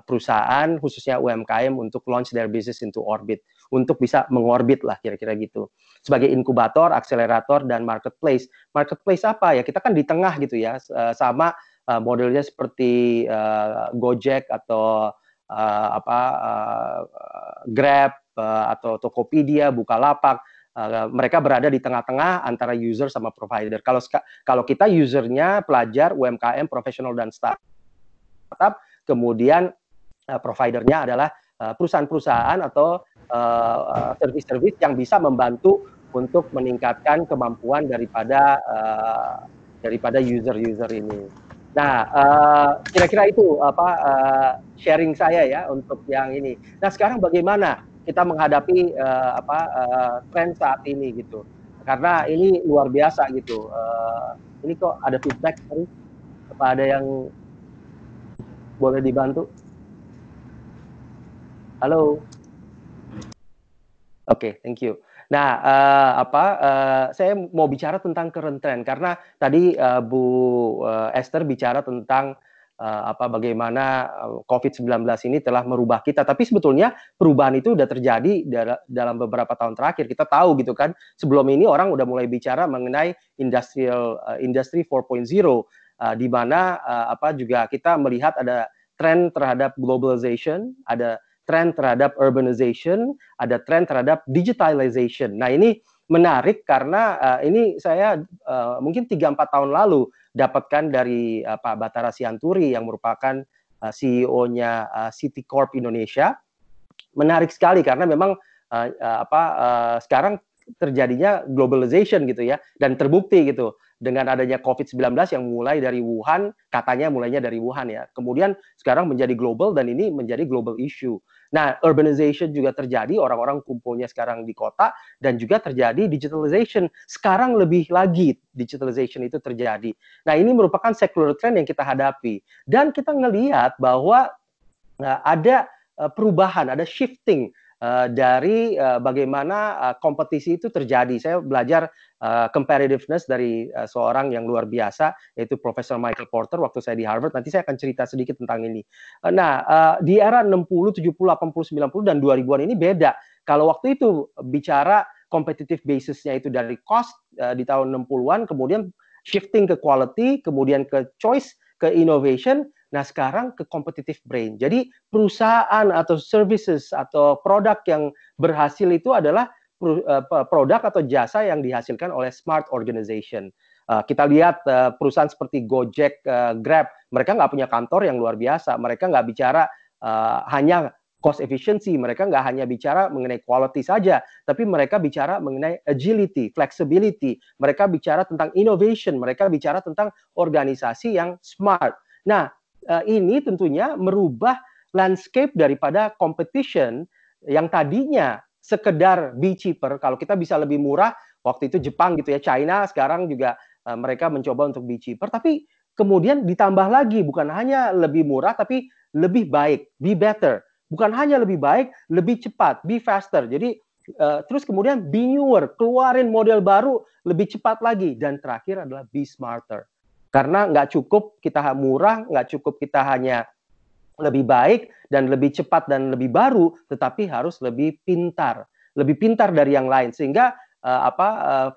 perusahaan khususnya UMKM untuk launch their business into orbit, untuk bisa mengorbit lah kira-kira gitu. Sebagai inkubator, akselerator, dan marketplace. Marketplace apa ya? Kita kan di tengah gitu ya, sama modelnya seperti Gojek atau Grab atau Tokopedia, Bukalapak. Mereka berada di tengah-tengah antara user sama provider. Kalau kita usernya pelajar, UMKM, profesional, dan startup, kemudian providernya adalah perusahaan-perusahaan atau service-service yang bisa membantu untuk meningkatkan kemampuan daripada user-user ini. Nah, kira-kira itu sharing saya ya untuk yang ini. Nah, sekarang bagaimana kita menghadapi tren saat ini gitu? Karena ini luar biasa gitu. Ini kok ada feedback, sorry. Apa ada yang boleh dibantu? Halo. Oke, thank you. Nah, saya mau bicara tentang current trend karena tadi Bu Esther bicara tentang bagaimana COVID-19 ini telah merubah kita. Tapi sebetulnya perubahan itu udah terjadi dalam beberapa tahun terakhir. Kita tahu gitu kan, sebelum ini orang udah mulai bicara mengenai industry 4.0, di mana juga kita melihat ada tren terhadap globalization, ada tren terhadap urbanization, ada tren terhadap digitalization. Nah, ini menarik karena ini saya mungkin 3-4 tahun lalu dapatkan dari Pak Bathara Sianturi yang merupakan CEO-nya Citicorp Indonesia. Menarik sekali karena memang sekarang terjadinya globalization gitu ya, dan terbukti gitu dengan adanya COVID-19 yang mulai dari Wuhan, katanya mulainya dari Wuhan ya, kemudian sekarang menjadi global dan ini menjadi global issue. Nah, urbanization juga terjadi, orang-orang kumpulnya sekarang di kota, dan juga terjadi digitalization. Sekarang lebih lagi digitalization itu terjadi. Nah, ini merupakan secular trend yang kita hadapi. Dan kita ngelihat bahwa ada perubahan, ada shifting dari bagaimana kompetisi itu terjadi. Saya belajar competitiveness dari seorang yang luar biasa, yaitu Profesor Michael Porter waktu saya di Harvard. Nanti saya akan cerita sedikit tentang ini. Nah, di era 60, 70, 80, 90, dan 2000-an ini beda. Kalau waktu itu bicara competitive basis-nya itu dari cost di tahun 60-an, kemudian shifting ke quality, kemudian ke choice, ke innovation. Nah, sekarang ke competitive brain. Jadi perusahaan atau services atau produk yang berhasil itu adalah produk atau jasa yang dihasilkan oleh smart organization. Kita lihat perusahaan seperti Gojek, Grab, mereka nggak punya kantor yang luar biasa. Mereka nggak bicara hanya cost efficiency, mereka nggak hanya bicara mengenai quality saja, tapi mereka bicara mengenai agility, flexibility, mereka bicara tentang innovation, mereka bicara tentang organisasi yang smart. Nah, ini tentunya merubah landscape daripada competition yang tadinya sekedar be cheaper. Kalau kita bisa lebih murah, waktu itu Jepang gitu ya, China sekarang juga mereka mencoba untuk be cheaper, tapi kemudian ditambah lagi, bukan hanya lebih murah, tapi lebih baik, be better. Bukan hanya lebih baik, lebih cepat, be faster. Jadi terus kemudian be newer, keluarin model baru lebih cepat lagi. Dan terakhir adalah be smarter. Karena nggak cukup kita murah, nggak cukup kita hanya lebih baik dan lebih cepat dan lebih baru, tetapi harus lebih pintar dari yang lain. Sehingga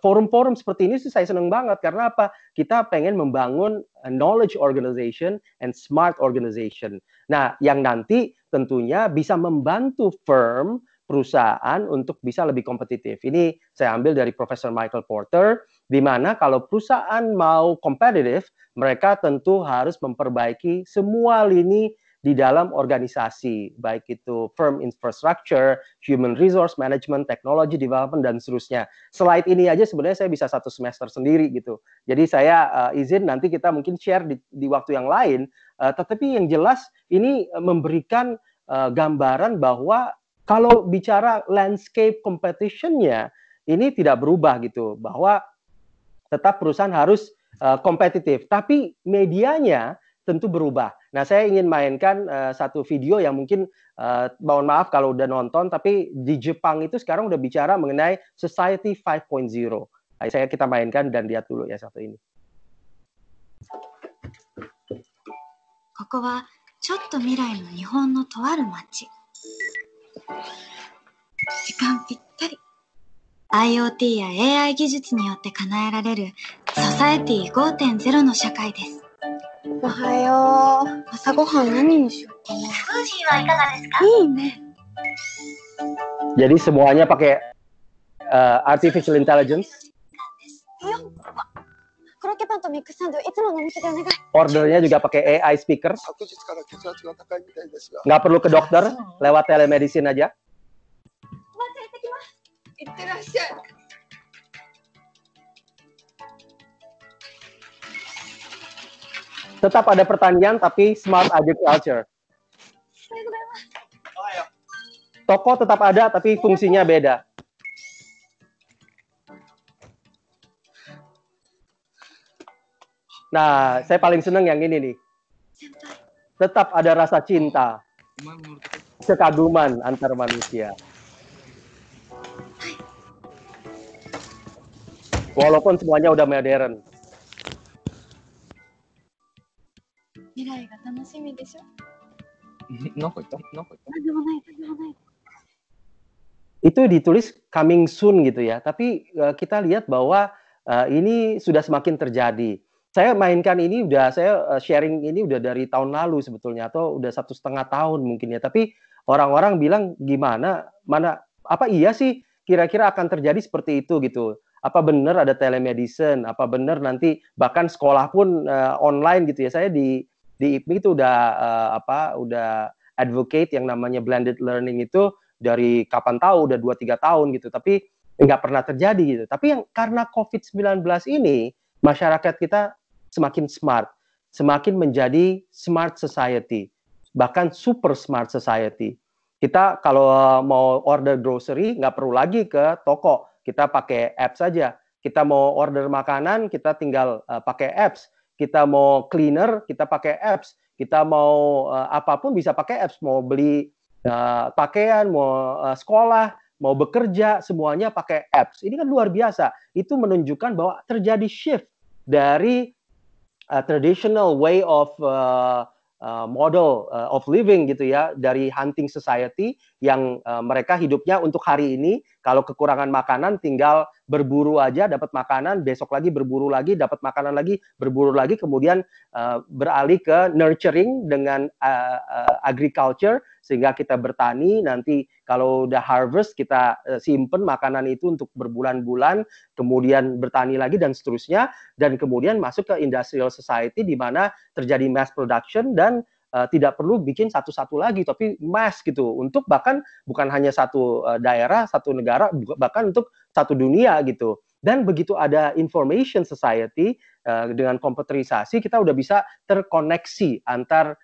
forum-forum seperti ini sih saya senang banget karena apa? Kita pengen membangun knowledge organization and smart organization. Nah, yang nanti tentunya bisa membantu firm perusahaan untuk bisa lebih kompetitif. Ini saya ambil dari Profesor Michael Porter, di mana kalau perusahaan mau kompetitif, mereka tentu harus memperbaiki semua lini di dalam organisasi, baik itu firm infrastructure, human resource management, technology development, dan seterusnya. Slide ini aja sebenarnya saya bisa 1 semester sendiri gitu. Jadi saya izin nanti kita mungkin share di waktu yang lain, tetapi yang jelas ini memberikan gambaran bahwa kalau bicara landscape competition-nya, ini tidak berubah gitu, bahwa tetap perusahaan harus kompetitif, tapi medianya tentu berubah. Nah, saya ingin mainkan satu video yang mungkin mohon maaf kalau udah nonton, tapi di Jepang itu sekarang udah bicara mengenai Society 5.0. Kita mainkan dan lihat dulu ya satu ini. ここはちょっと未来の日本のとある町。時間ぴったり。IoT や AI 技術によって叶えられるソサエティ 5.0 の社会です。おはよう。朝ごはん何にしようかな。スムージーはいかがですか？いいね。Jadi semuanya pakai artificial intelligence. Ordernya juga pakai AI speaker. Nggak perlu ke dokter, lewat telemedicine aja. Tetap ada pertanian tapi smart agriculture. Toko tetap ada tapi fungsinya beda. Nah, saya paling seneng yang ini nih. Tetap ada rasa cinta, kekaguman antar manusia. Walaupun semuanya udah modern. 未来が楽しみでしょ。なんか言った？なんか言った？なんでもない、なんでもない。 Itu ditulis coming soon gitu ya, tapi kita lihat bahwa ini sudah semakin terjadi. Saya mainkan ini saya sharing ini udah dari tahun lalu sebetulnya, atau udah 1,5 tahun mungkin ya, tapi orang-orang bilang apa iya sih kira-kira akan terjadi seperti itu gitu. Apa benar ada telemedicine, apa benar nanti bahkan sekolah pun online gitu ya. Saya di IPMI itu udah advocate yang namanya blended learning itu dari kapan tahu, udah 2-3 tahun gitu, tapi nggak pernah terjadi gitu. Tapi yang karena COVID-19 ini, masyarakat kita semakin smart, semakin menjadi smart society, bahkan super smart society. Kita kalau mau order grocery, nggak perlu lagi ke toko, kita pakai apps saja. Kita mau order makanan, kita tinggal pakai apps. Kita mau cleaner, kita pakai apps. Kita mau apapun bisa pakai apps, mau beli pakaian, mau sekolah, mau bekerja, semuanya pakai apps. Ini kan luar biasa. Itu menunjukkan bahwa terjadi shift dari traditional way of model of living gitu ya, dari hunting society yang mereka hidupnya untuk hari ini, kalau kekurangan makanan tinggal berburu aja dapat makanan, besok lagi berburu lagi dapat makanan lagi, berburu lagi, kemudian beralih ke nurturing dengan agriculture, sehingga kita bertani, nanti kalau udah harvest kita simpen makanan itu untuk berbulan-bulan, kemudian bertani lagi dan seterusnya, dan kemudian masuk ke industrial society di mana terjadi mass production dan tidak perlu bikin satu-satu lagi, tapi mass gitu, untuk bahkan bukan hanya satu daerah, satu negara, bahkan untuk satu dunia gitu. Dan begitu ada information society dengan komputerisasi, kita udah bisa terkoneksi antar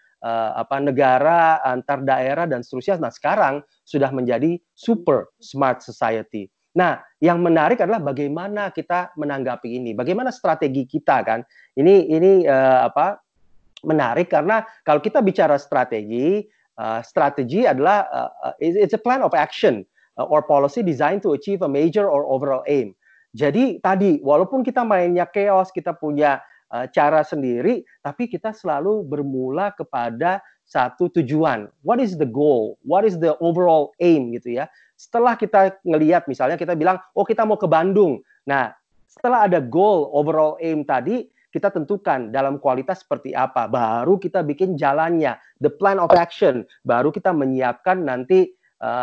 negara, antar daerah dan seterusnya. Nah, sekarang sudah menjadi super smart society. Nah, yang menarik adalah bagaimana kita menanggapi ini, bagaimana strategi kita kan. Ini menarik karena kalau kita bicara strategi, strategi adalah it's a plan of action or policy designed to achieve a major or overall aim. Jadi tadi walaupun kita mainnya chaos, kita punya cara sendiri, tapi kita selalu bermula kepada satu tujuan. What is the goal? What is the overall aim gitu ya. Setelah kita ngelihat misalnya kita bilang, oh kita mau ke Bandung. Nah, setelah ada goal, overall aim tadi, kita tentukan dalam kualitas seperti apa. Baru kita bikin jalannya, the plan of action. Baru kita menyiapkan nanti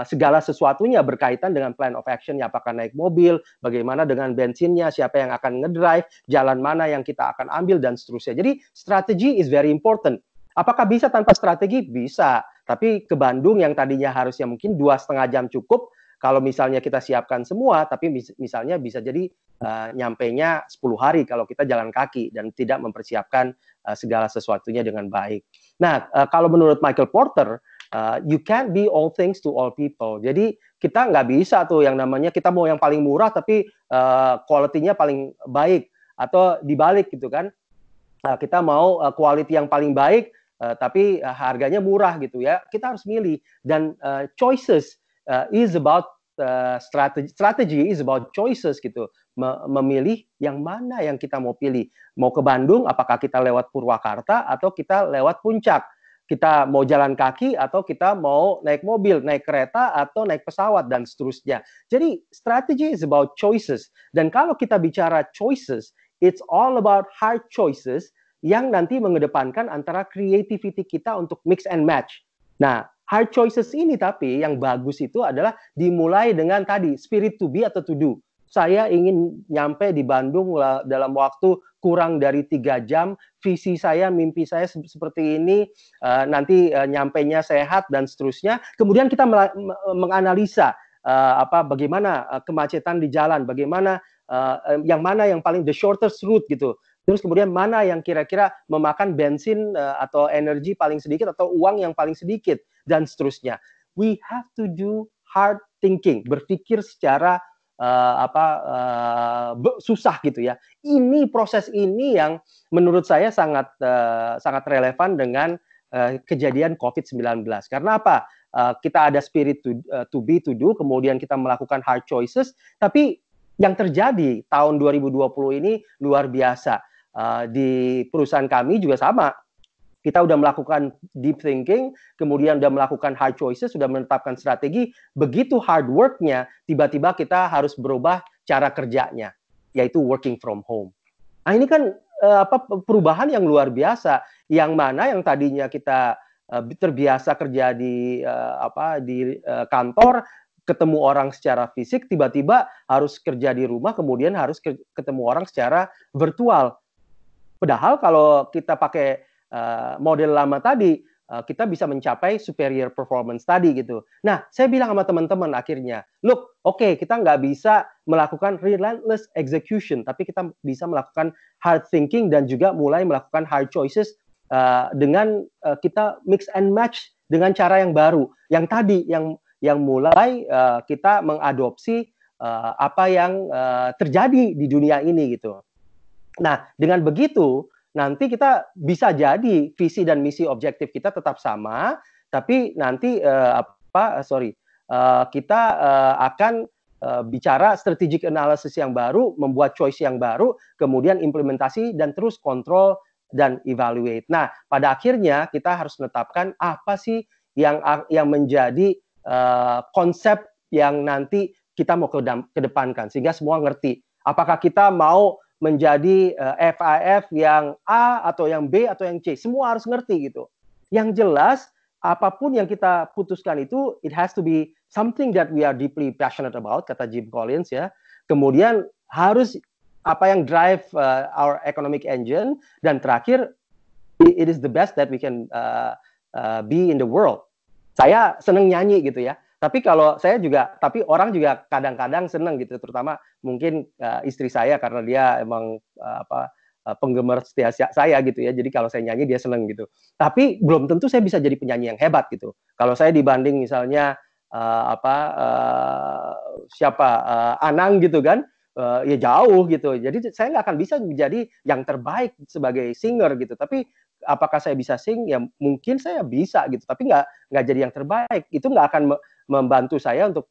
segala sesuatunya berkaitan dengan plan of action-nya. Apakah naik mobil, bagaimana dengan bensinnya, siapa yang akan ngedrive, jalan mana yang kita akan ambil, dan seterusnya. Jadi strategi is very important. Apakah bisa tanpa strategi? Bisa. Tapi ke Bandung yang tadinya harusnya mungkin 2,5 jam cukup, kalau misalnya kita siapkan semua, tapi misalnya bisa jadi nyampainya 10 hari kalau kita jalan kaki dan tidak mempersiapkan segala sesuatunya dengan baik. Nah, kalau menurut Michael Porter, you can't be all things to all people. Jadi kita nggak bisa tuh yang namanya kita mau yang paling murah tapi quality-nya paling baik, atau dibalik gitu kan. Kita mau quality yang paling baik tapi harganya murah gitu ya. Kita harus milih, dan choices is about strategy is about choices gitu. Memilih yang mana yang kita mau pilih. Mau ke Bandung, apakah kita lewat Purwakarta atau kita lewat Puncak? Kita mau jalan kaki atau kita mau naik mobil, naik kereta atau naik pesawat dan seterusnya. Jadi strategy is about choices. Dan kalau kita bicara choices, it's all about hard choices yang nanti mengedepankan antara creativity kita untuk mix and match. Nah, hard choices ini tapi yang bagus itu adalah dimulai dengan tadi spirit to be atau to do. Saya ingin nyampe di Bandung dalam waktu kurang dari 3 jam, visi saya, mimpi saya seperti ini, nanti nyampainya sehat dan seterusnya. Kemudian kita menganalisa bagaimana kemacetan di jalan, bagaimana yang mana yang paling the shortest route gitu. Terus kemudian mana yang kira-kira memakan bensin atau energi paling sedikit atau uang yang paling sedikit dan seterusnya. We have to do hard thinking, berpikir secara susah gitu ya. Ini proses ini yang menurut saya sangat relevan dengan kejadian COVID-19. Karena apa? Kita ada spirit to be, to do, kemudian kita melakukan hard choices, tapi yang terjadi tahun 2020 ini luar biasa. Di perusahaan kami juga sama. Kita udah melakukan deep thinking, kemudian udah melakukan hard choices, sudah menetapkan strategi. Begitu hard work-nya, tiba-tiba kita harus berubah cara kerjanya, yaitu working from home. Nah ini kan perubahan yang luar biasa, yang mana yang tadinya kita terbiasa kerja di kantor, ketemu orang secara fisik, tiba-tiba harus kerja di rumah, kemudian harus ketemu orang secara virtual. Padahal kalau kita pakai model lama tadi, kita bisa mencapai superior performance tadi gitu. Nah, saya bilang sama teman-teman akhirnya, look, oke, kita nggak bisa melakukan relentless execution, tapi kita bisa melakukan hard thinking dan juga mulai melakukan hard choices dengan kita mix and match dengan cara yang baru. Yang tadi, yang mulai kita mengadopsi apa yang terjadi di dunia ini gitu. Nah, dengan begitu nanti kita bisa jadi visi dan misi objektif kita tetap sama, tapi nanti kita akan bicara strategic analysis yang baru, membuat choice yang baru, kemudian implementasi dan terus kontrol dan evaluate. Nah, pada akhirnya kita harus menetapkan apa sih yang menjadi konsep yang nanti kita mau kedepankan, sehingga semua ngerti. Apakah kita mau menjadi FIF yang A atau yang B atau yang C, semua harus ngerti gitu. Yang jelas, apapun yang kita putuskan itu, it has to be something that we are deeply passionate about, kata Jim Collins ya. Kemudian harus apa yang drive our economic engine, dan terakhir, it is the best that we can be in the world. Saya seneng nyanyi gitu ya. Tapi kalau saya juga, tapi orang juga kadang-kadang seneng gitu, terutama mungkin istri saya karena dia emang penggemar setia saya gitu ya. Jadi kalau saya nyanyi dia seneng gitu. Tapi belum tentu saya bisa jadi penyanyi yang hebat gitu. Kalau saya dibanding misalnya Anang gitu kan, ya jauh gitu. Jadi saya nggak akan bisa menjadi yang terbaik sebagai singer gitu. Tapi apakah saya bisa sing? Ya mungkin saya bisa gitu. Tapi nggak jadi yang terbaik. Itu nggak akan membantu saya untuk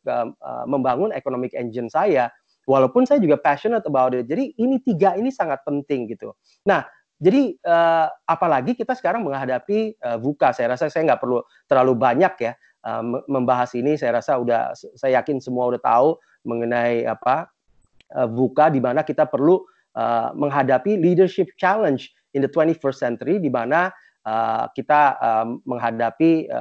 membangun economic engine saya, walaupun saya juga passionate about it. Jadi ini tiga ini sangat penting gitu. Nah, jadi apalagi kita sekarang menghadapi VUCA, saya rasa saya nggak perlu terlalu banyak ya membahas ini. Saya rasa saya yakin semua udah tahu mengenai VUCA, di mana kita perlu menghadapi leadership challenge in the 21st century, di mana kita menghadapi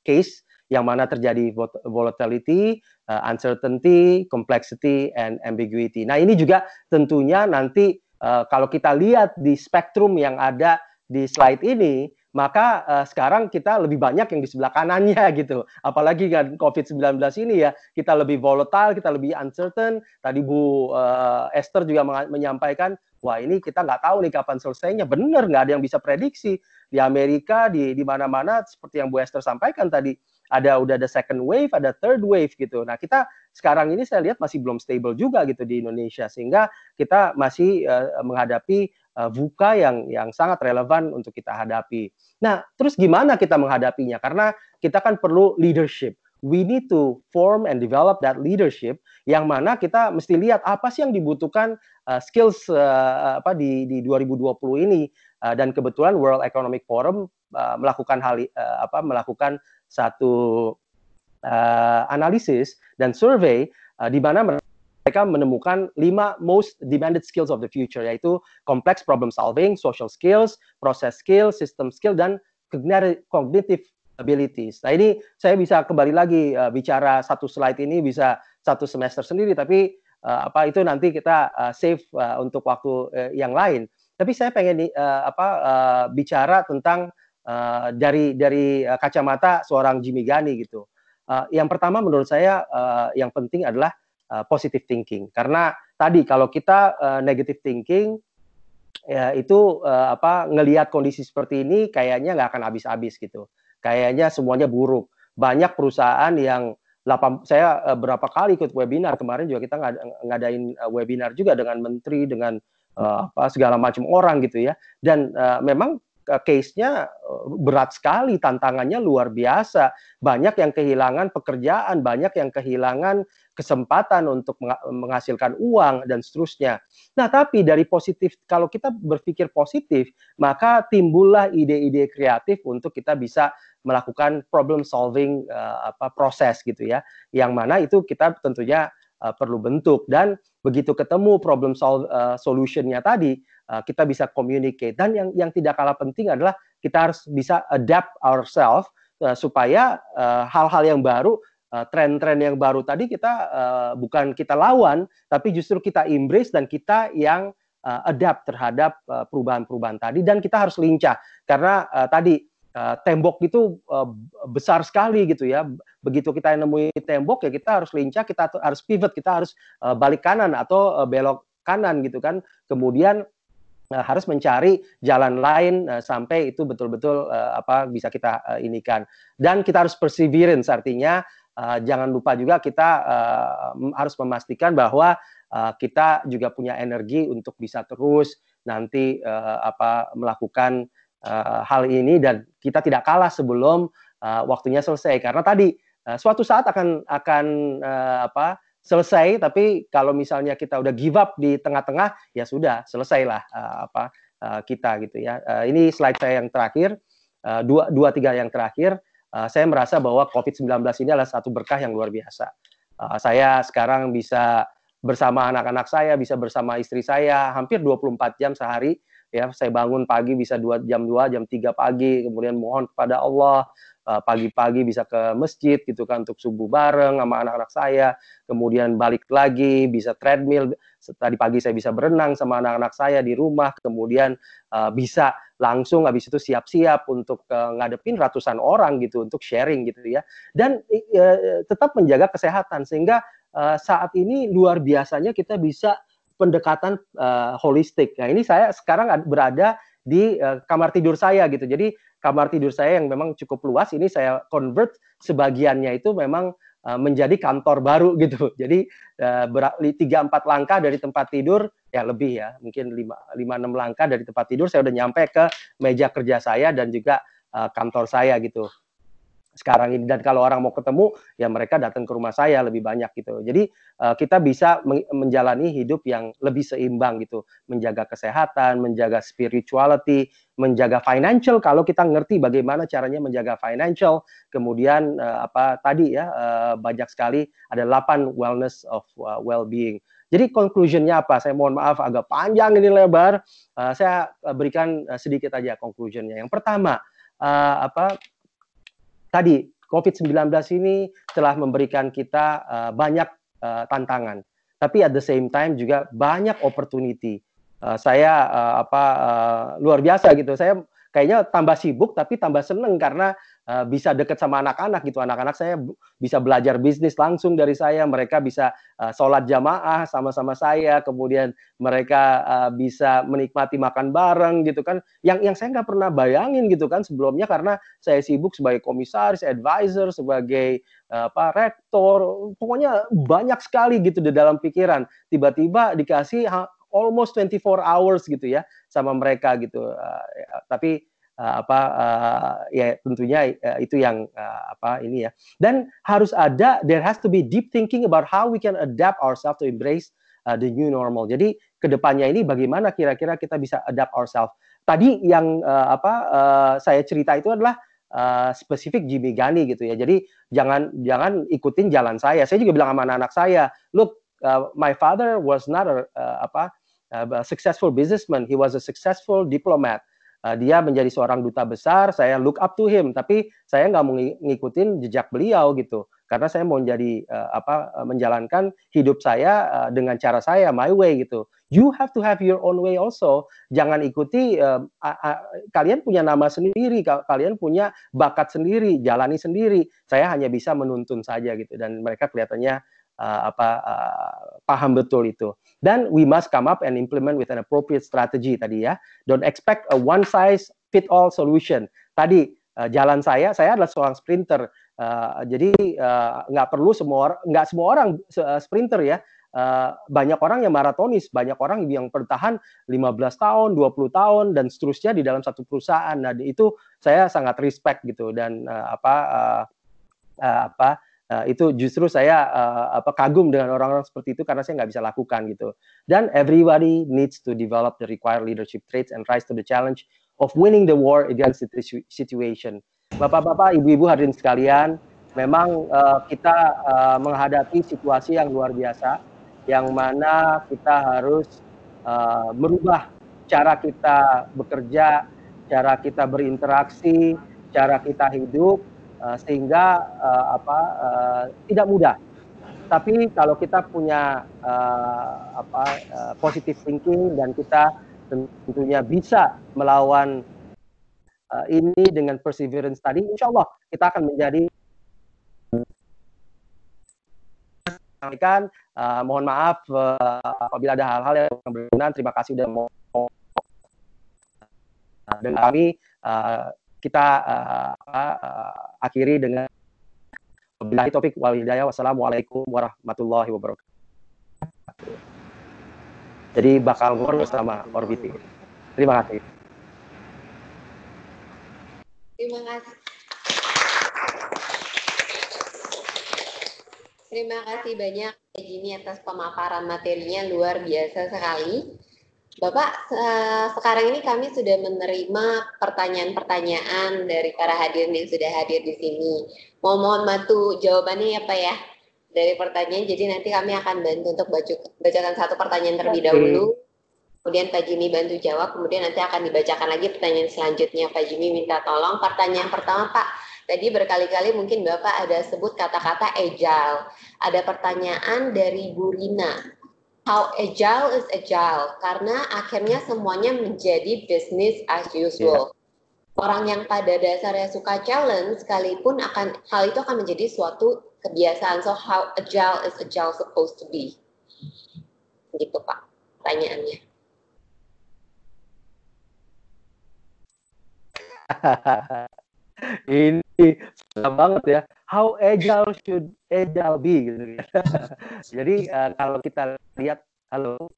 case yang mana terjadi volatility, uncertainty, complexity, and ambiguity. Nah ini juga tentunya nanti kalau kita lihat di spektrum yang ada di slide ini, maka sekarang kita lebih banyak yang di sebelah kanannya gitu. Apalagi kan COVID-19 ini ya, kita lebih volatile, kita lebih uncertain. Tadi Bu Esther juga menyampaikan, wah ini kita nggak tahu nih kapan selesainya. Bener, nggak ada yang bisa prediksi. Di Amerika, di mana-mana, seperti yang Bu Esther sampaikan tadi, udah ada second wave, ada third wave gitu. Nah kita sekarang ini saya lihat masih belum stable juga gitu di Indonesia, sehingga kita masih menghadapi VUCA yang sangat relevan untuk kita hadapi. Nah terus gimana kita menghadapinya? Karena kita kan perlu leadership. We need to form and develop that leadership, yang mana kita mesti lihat apa sih yang dibutuhkan skills di 2020 ini, dan kebetulan World Economic Forum melakukan melakukan satu analisis dan survei di mana mereka menemukan 5 most demanded skills of the future, yaitu complex problem solving, social skills, process skills, system skill, dan cognitive abilities. Nah ini saya bisa kembali lagi bicara satu slide ini bisa satu semester sendiri, tapi itu nanti kita save untuk waktu yang lain. Tapi saya pengen bicara tentang dari kacamata seorang Jimmy Ghani gitu. Yang pertama menurut saya yang penting adalah positive thinking. Karena tadi kalau kita negative thinking, ya itu ngelihat kondisi seperti ini kayaknya nggak akan habis-habis gitu. Kayaknya semuanya buruk. Banyak perusahaan yang saya berapa kali ikut webinar, kemarin juga kita ngadain webinar juga dengan menteri, dengan segala macam orang gitu ya. Dan memang case-nya berat sekali, tantangannya luar biasa. Banyak yang kehilangan pekerjaan, banyak yang kehilangan kesempatan untuk menghasilkan uang dan seterusnya. Nah, tapi dari positif, kalau kita berpikir positif, maka timbullah ide-ide kreatif untuk kita bisa melakukan problem solving proses gitu ya. Yang mana itu kita tentunya perlu bentuk, dan begitu ketemu problem solution-nya tadi, kita bisa communicate. Dan yang tidak kalah penting adalah kita harus bisa adapt ourselves supaya hal-hal yang baru, tren-tren yang baru tadi kita bukan kita lawan, tapi justru kita embrace dan kita yang adapt terhadap perubahan-perubahan tadi. Dan kita harus lincah karena tadi tembok itu besar sekali gitu ya. Begitu kita nemuin tembok ya kita harus lincah, kita harus pivot, kita harus balik kanan atau belok kanan gitu kan. Kemudian harus mencari jalan lain sampai itu betul-betul bisa kita inikan. Dan kita harus perseverance, artinya jangan lupa juga kita harus memastikan bahwa kita juga punya energi untuk bisa terus nanti melakukan hal ini, dan kita tidak kalah sebelum waktunya selesai, karena tadi suatu saat akan selesai. Tapi kalau misalnya kita udah give up di tengah-tengah, ya sudah selesailah kita gitu ya. Ini slide saya yang terakhir, 2-3 yang terakhir. Saya merasa bahwa COVID-19 ini adalah satu berkah yang luar biasa. Saya sekarang bisa bersama anak-anak saya, bisa bersama istri saya hampir 24 jam sehari. Ya, saya bangun pagi bisa 2 jam 3 pagi, kemudian mohon kepada Allah, pagi-pagi bisa ke masjid gitu kan untuk subuh bareng sama anak-anak saya, kemudian balik lagi bisa treadmill, tadi pagi saya bisa berenang sama anak-anak saya di rumah, kemudian bisa langsung habis itu siap-siap untuk ngadepin ratusan orang gitu untuk sharing gitu ya, dan tetap menjaga kesehatan, sehingga saat ini luar biasanya kita bisa pendekatan holistik. Nah, ini saya sekarang berada di kamar tidur saya gitu. Jadi kamar tidur saya yang memang cukup luas ini saya convert sebagiannya itu memang menjadi kantor baru gitu. Jadi 3-4 langkah dari tempat tidur, ya lebih ya, mungkin 5-6 langkah dari tempat tidur saya udah nyampe ke meja kerja saya dan juga kantor saya gitu sekarang ini. Dan kalau orang mau ketemu ya mereka datang ke rumah saya lebih banyak gitu. Jadi kita bisa menjalani hidup yang lebih seimbang gitu, menjaga kesehatan, menjaga spirituality, menjaga financial kalau kita ngerti bagaimana caranya menjaga financial. Kemudian tadi ya banyak sekali, ada 8 wellness of well-being. Jadi conclusionnya apa? Saya mohon maaf agak panjang ini lebar. Saya berikan sedikit aja conclusionnya. Yang pertama tadi COVID-19 ini telah memberikan kita banyak tantangan, tapi at the same time juga banyak opportunity. Saya luar biasa gitu. Saya kayaknya tambah sibuk tapi tambah seneng karena bisa dekat sama anak-anak gitu. Anak-anak saya bisa belajar bisnis langsung dari saya. Mereka bisa sholat jamaah sama-sama saya. Kemudian mereka bisa menikmati makan bareng gitu kan. Yang saya nggak pernah bayangin gitu kan sebelumnya, karena saya sibuk sebagai komisaris, advisor, sebagai rektor. Pokoknya banyak sekali gitu di dalam pikiran. Tiba-tiba dikasih almost 24 hours gitu ya sama mereka gitu. Tapi ya tentunya itu yang ini ya. Dan harus ada, there has to be deep thinking about how we can adapt ourselves to embrace the new normal. Jadi kedepannya ini bagaimana kira-kira kita bisa adapt ourselves. Tadi yang saya cerita itu adalah spesifik Jimmy Gani gitu ya. Jadi jangan ikutin jalan saya. Saya juga bilang sama anak-anak saya, look, my father was not a successful businessman. He was a successful diplomat. Dia menjadi seorang duta besar, saya look up to him, tapi saya nggak mau ngikutin jejak beliau gitu, karena saya mau jadi menjalankan hidup saya dengan cara saya, my way gitu. You have to have your own way also. Jangan ikuti, kalian punya nama sendiri, kalian punya bakat sendiri, jalani sendiri. Saya hanya bisa menuntun saja gitu, dan mereka kelihatannya paham betul itu. Dan we must come up and implement with an appropriate strategy tadi ya. Don't expect a one size fit all solution. Tadi jalan saya adalah seorang sprinter. Jadi nggak semua orang sprinter ya. Banyak orang yang maratonis, banyak orang yang bertahan 15 tahun, 20 tahun dan seterusnya di dalam satu perusahaan. Nah, itu saya sangat respect gitu dan itu justru saya kagum dengan orang-orang seperti itu karena saya nggak bisa lakukan gitu. Dan everybody needs to develop the required leadership traits and rise to the challenge of winning the war against the situation. Bapak-bapak, ibu-ibu hadirin sekalian, memang kita menghadapi situasi yang luar biasa, yang mana kita harus merubah cara kita bekerja, cara kita berinteraksi, cara kita hidup, sehingga tidak mudah. Tapi kalau kita punya positive thinking dan kita tentunya bisa melawan ini dengan perseverance tadi, insya Allah kita akan menjadi mohon maaf apabila ada hal-hal yang berkenan. Terima kasih sudah mau dengan kami. Kita akhiri dengan wabillahi taufik wal hidayah. Wassalamualaikum warahmatullahi wabarakatuh. Jadi bakal ngor bersama Orbiti. Terima kasih. Terima kasih. Terima kasih banyak Pak Jimmy atas pemaparan materinya, luar biasa sekali. Bapak, sekarang ini kami sudah menerima pertanyaan-pertanyaan dari para hadirin yang sudah hadir di sini. Mohon bantu jawabannya ya Pak ya, dari pertanyaan. Jadi nanti kami akan bantu untuk bacakan satu pertanyaan terlebih dahulu. Kemudian Pak Jimmy bantu jawab, kemudian nanti akan dibacakan lagi pertanyaan selanjutnya. Pak Jimmy minta tolong. Pertanyaan pertama Pak, tadi berkali-kali mungkin Bapak ada sebut kata-kata agile. Ada pertanyaan dari Bu Rina. How agile is agile? Karena akhirnya semuanya menjadi business as usual. Orang yang pada dasarnya suka challenge, sekalipun hal itu akan menjadi suatu kebiasaan. So how agile is agile supposed to be? Gitu Pak, pertanyaannya. Ini susah banget ya. How agile should agile be? Gitu. Jadi kalau kita lihat, halo.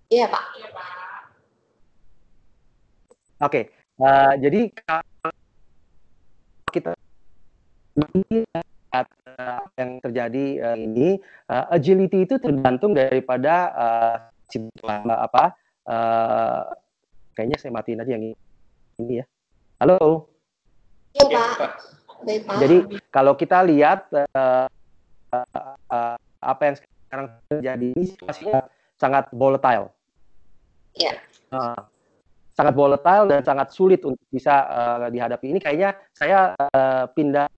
Iya Pak. Oke, jadi kalau kita lihat yang terjadi ini, agility itu tergantung daripada kayaknya saya matiin aja yang ini ya. Halo. Iya Pak. Baik, Pak. Jadi kalau kita lihat apa yang sekarang terjadi ini situasinya sangat volatile. Iya. Sangat volatile dan sangat sulit untuk bisa dihadapi. Ini kayaknya saya pindah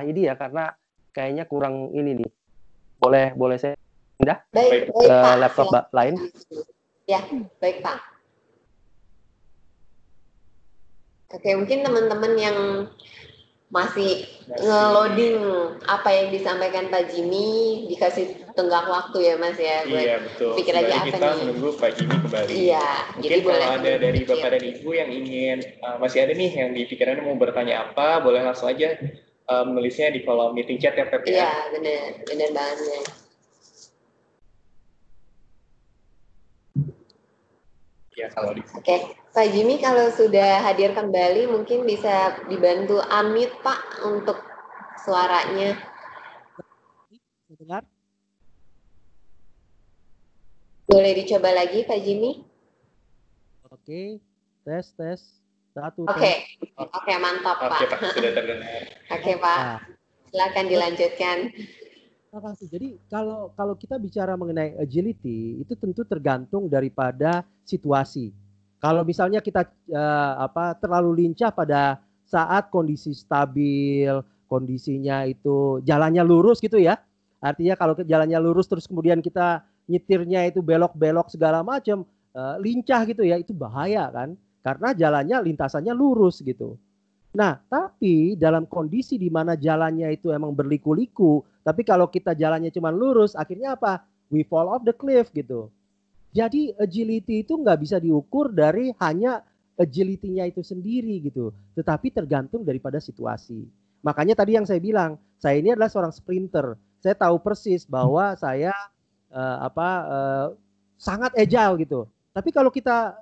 ini ya karena kayaknya kurang ini nih. Boleh saya pindah baik, ke Pak. laptop lain? Ya, baik Pak. Oke, mungkin teman-teman yang masih nge-loading apa yang disampaikan Pak Jimmy dikasih tenggang waktu ya Mas ya. Iya betul. Pikir aja apa kita nih. menunggu Pak Jimmy kembali. Iya. Mungkin Jadi kalau boleh ada dari Bapak dan Ibu yang ingin masih ada nih yang di pikirannya mau bertanya apa, boleh langsung aja menulisnya di kolom meeting chat ya Pep ya. Iya benar banget. Ya kalau di. Oke, Pak Jimmy kalau sudah hadir kembali mungkin bisa dibantu unmute Pak untuk suaranya. Dengar? Boleh dicoba lagi Pak Jimmy? Oke, tes. Satu. Oke, mantap Pak. Oke Pak, sudah terdengar. Oke Pak, silakan dilanjutkan. Terima kasih. Jadi kalau kita bicara mengenai agility itu tentu tergantung daripada situasi. Kalau misalnya kita terlalu lincah pada saat kondisi stabil, kondisinya itu jalannya lurus gitu ya. Artinya kalau jalannya lurus terus kemudian kita nyetirnya itu belok-belok segala macam, lincah gitu ya, itu bahaya kan. Karena jalannya lintasannya lurus gitu. Nah, tapi dalam kondisi di mana jalannya itu emang berliku-liku, tapi kalau kita jalannya cuma lurus, akhirnya apa? we fall off the cliff gitu. Jadi agility itu nggak bisa diukur dari hanya agility-nya itu sendiri gitu, tetapi tergantung daripada situasi. Makanya tadi yang saya bilang, saya ini adalah seorang sprinter. Saya tahu persis bahwa saya sangat agile gitu. Tapi kalau kita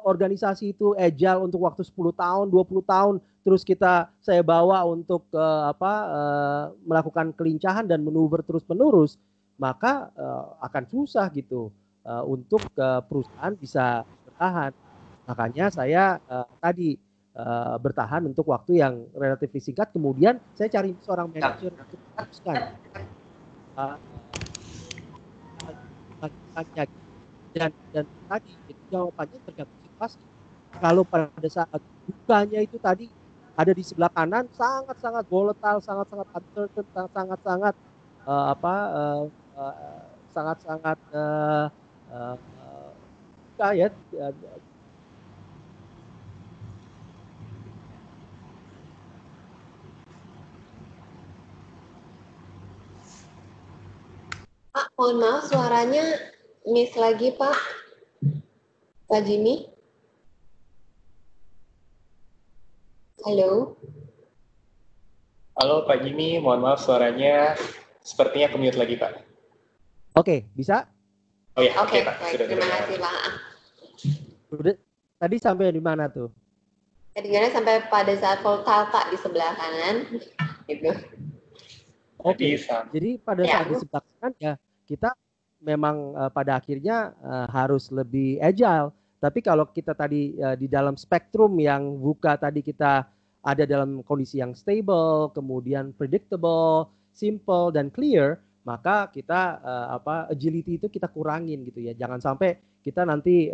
organisasi itu agile untuk waktu 10 tahun, 20 tahun, terus saya bawa untuk melakukan kelincahan dan manuver terus-menerus, maka akan susah gitu untuk perusahaan bisa bertahan. Makanya saya tadi bertahan untuk waktu yang relatif singkat, kemudian saya cari seorang manajer untuk meneruskan dan tadi itu jawabannya tergantung situasi. Kalau pada saat bukanya itu tadi ada di sebelah kanan sangat-sangat volatile, sangat-sangat uncertain, sangat-sangat sangat-sangat ya Pak, mohon maaf suaranya miss lagi Pak. Pak Jimmy. Halo. Halo Pak Jimmy, mohon maaf suaranya sepertinya ke-mute lagi Pak. Oke, bisa? Oh ya, Oke, Pak. baik, terima kasih Pak. Tadi sampai di mana tuh? Kedengarannya sampai pada saat volatile Pak di sebelah kanan. Gitu. Oke, jadi pada saat di sebelah kanan ya kita memang pada akhirnya harus lebih agile. Tapi kalau kita tadi di dalam spektrum yang buka tadi kita ada dalam kondisi yang stable, kemudian predictable, simple dan clear, maka kita agility itu kita kurangin gitu ya. Jangan sampai kita nanti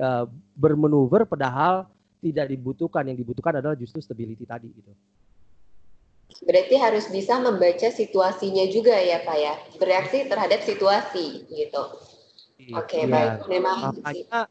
bermanuver padahal tidak dibutuhkan. Yang dibutuhkan adalah justru stability tadi gitu. Berarti harus bisa membaca situasinya juga ya Pak ya, bereaksi terhadap situasi gitu. Oke, baik, terima kasih. Makanya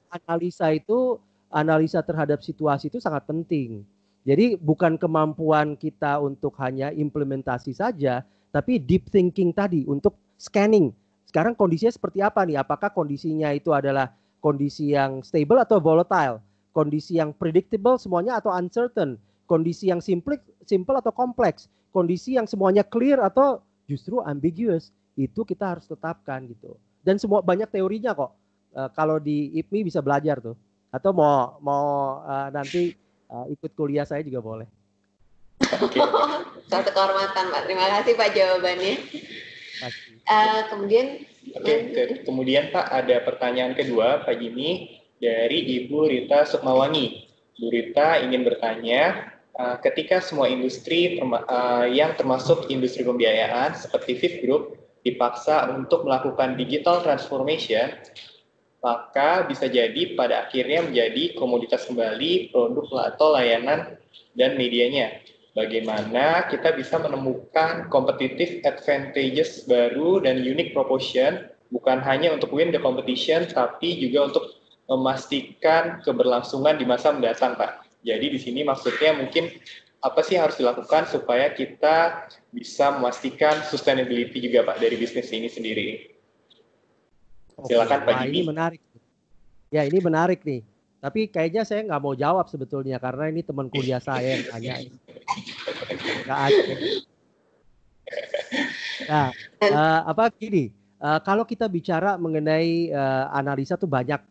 analisa terhadap situasi itu sangat penting. Jadi bukan kemampuan kita untuk hanya implementasi saja, tapi deep thinking tadi untuk scanning. Sekarang kondisinya seperti apa nih? Apakah kondisinya itu adalah kondisi yang stable atau volatile? Kondisi yang predictable semuanya atau uncertain? Kondisi yang simple atau kompleks, kondisi yang semuanya clear atau justru ambiguous, itu kita harus tetapkan gitu. Dan semua banyak teorinya kok. Kalau di IPMI bisa belajar tuh. Atau mau nanti ikut kuliah saya juga boleh. Suatu kehormatan Pak. Terima kasih Pak jawabannya. Kemudian Pak ada pertanyaan kedua Pak Jimmy dari Ibu Rita Sukmawangi. Bu Rita ingin bertanya, ketika semua industri yang termasuk industri pembiayaan seperti Fifth Group dipaksa untuk melakukan digital transformation, maka bisa jadi pada akhirnya menjadi komoditas kembali produk atau layanan dan medianya. Bagaimana kita bisa menemukan competitive advantages baru dan unique proposition, bukan hanya untuk win the competition, tapi juga untuk memastikan keberlangsungan di masa mendatang, Pak. Jadi di sini maksudnya mungkin apa sih harus dilakukan supaya kita bisa memastikan sustainability juga Pak dari bisnis ini sendiri. Silakan Pak Jimmy. Ini menarik. Ya ini menarik nih. Tapi kayaknya saya nggak mau jawab sebetulnya karena ini teman kuliah saya yang tanya. Nggak ada. Nah, gini. Kalau kita bicara mengenai analisa tuh banyak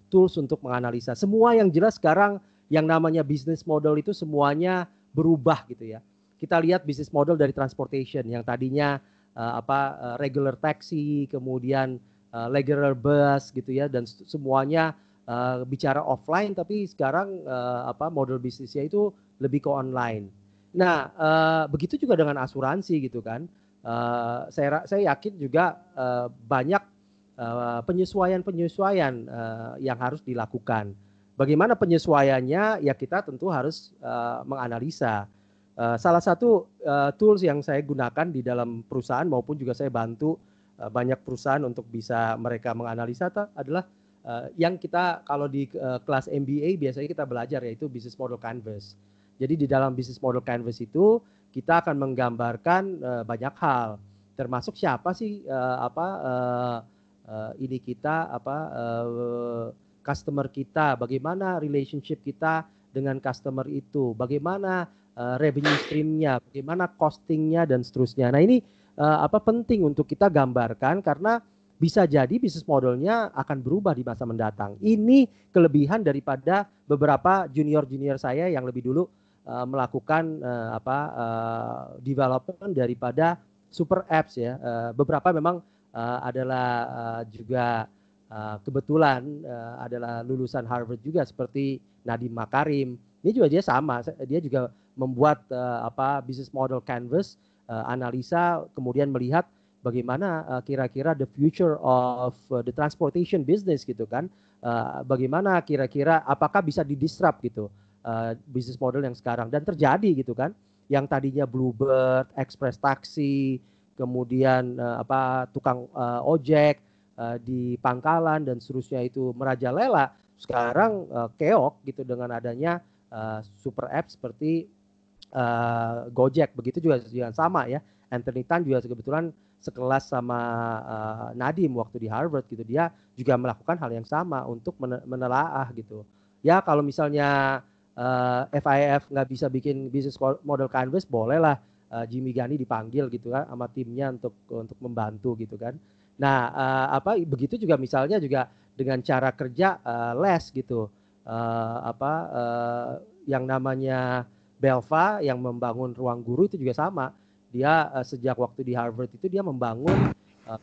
tools untuk menganalisa. Semua yang jelas sekarang yang namanya business model itu semuanya berubah gitu ya. Kita lihat business model dari transportation yang tadinya regular taxi, kemudian regular bus gitu ya, dan semuanya bicara offline, tapi sekarang model bisnisnya itu lebih ke online. Nah, begitu juga dengan asuransi gitu kan. Saya yakin juga banyak penyesuaian yang harus dilakukan. Bagaimana penyesuaiannya? Ya kita tentu harus menganalisa. Salah satu tools yang saya gunakan di dalam perusahaan maupun juga saya bantu banyak perusahaan untuk bisa mereka menganalisa adalah yang kita kalau di kelas MBA biasanya kita belajar yaitu business model canvas. Jadi di dalam business model canvas itu kita akan menggambarkan banyak hal. termasuk siapa sih ini kita customer kita, bagaimana relationship kita dengan customer itu, bagaimana revenue stream-nya, bagaimana costing-nya dan seterusnya. Nah ini penting untuk kita gambarkan karena bisa jadi bisnis modelnya akan berubah di masa mendatang. Ini kelebihan daripada beberapa junior-junior saya yang lebih dulu melakukan development daripada super apps ya. Beberapa memang adalah juga kebetulan adalah lulusan Harvard juga seperti Nadiem Makarim. Ini juga dia sama, dia juga membuat business model canvas, analisa, kemudian melihat bagaimana kira-kira the future of the transportation business gitu kan. Bagaimana kira-kira apakah bisa didisrupt gitu bisnis model yang sekarang, dan terjadi gitu kan. Yang tadinya Bluebird, Express Taxi, kemudian tukang ojek di pangkalan dan seterusnya itu merajalela, sekarang keok gitu dengan adanya super app seperti Gojek. Begitu juga sama ya. Anthony Tan juga kebetulan sekelas sama Nadiem waktu di Harvard gitu, dia juga melakukan hal yang sama untuk menelaah gitu. Ya kalau misalnya FIF nggak bisa bikin business model canvas, bolehlah Jimmy Gani dipanggil gitu kan sama timnya untuk membantu gitu kan. Nah begitu juga misalnya juga dengan cara kerja les gitu, yang namanya Belva yang membangun ruang guru itu juga sama. Dia sejak waktu di Harvard itu dia membangun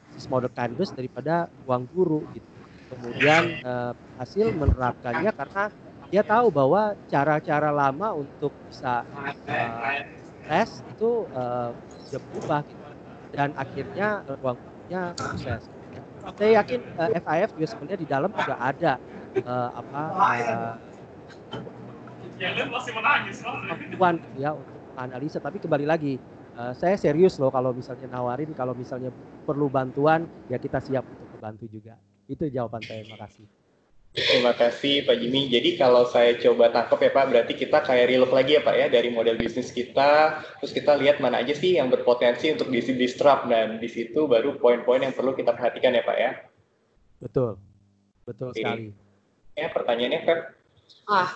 business model canvas daripada ruang guru gitu. Kemudian hasil menerapkannya karena dia tahu bahwa cara-cara lama untuk bisa les itu sudah berubah gitu. Dan akhirnya ruang gurunya sukses. Saya yakin FIF juga sebenarnya di dalam juga ada kemampuan gitu ya untuk analisa, tapi kembali lagi saya serius loh kalau misalnya nawarin, kalau misalnya perlu bantuan ya kita siap untuk membantu juga. Itu jawaban saya. Terima kasih. Terima kasih Pak Jimmy. Jadi kalau saya coba tangkap ya Pak, berarti kita kayak relog lagi ya Pak ya dari model bisnis kita, terus kita lihat mana aja sih yang berpotensi untuk disrupt, dan di situ baru poin-poin yang perlu kita perhatikan ya Pak ya. Betul, betul sekali. Ya pertanyaannya Pak.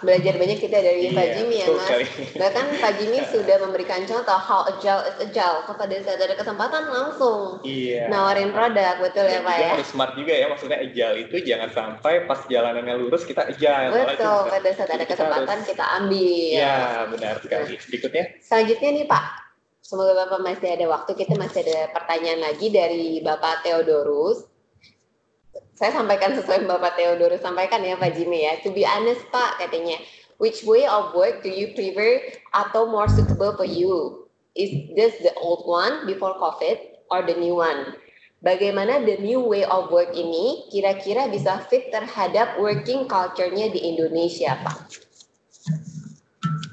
Belajar banyak kita dari Pak Jimmy ya Mas. Bahkan Pak Jimmy sudah memberikan contoh how agile is agile. Kepada saat ada kesempatan langsung nawarin produk, betul ya Pak ya. Harus smart juga ya, maksudnya agile itu jangan sampai pas jalanannya lurus kita agile. Betul, pada saat ada kesempatan kita ambil. Iya benar sekali. Berikutnya. Selanjutnya nih Pak, semoga Bapak masih ada waktu, kita masih ada pertanyaan lagi dari Bapak Theodorus. Saya sampaikan sesuai Bapak Theodorus sampaikan ya Pak Jimmy ya. To be honest Pak, katanya, which way of work do you prefer atau more suitable for you? Is this the old one before COVID or the new one? Bagaimana the new way of work ini kira-kira bisa fit terhadap working culture-nya di Indonesia Pak?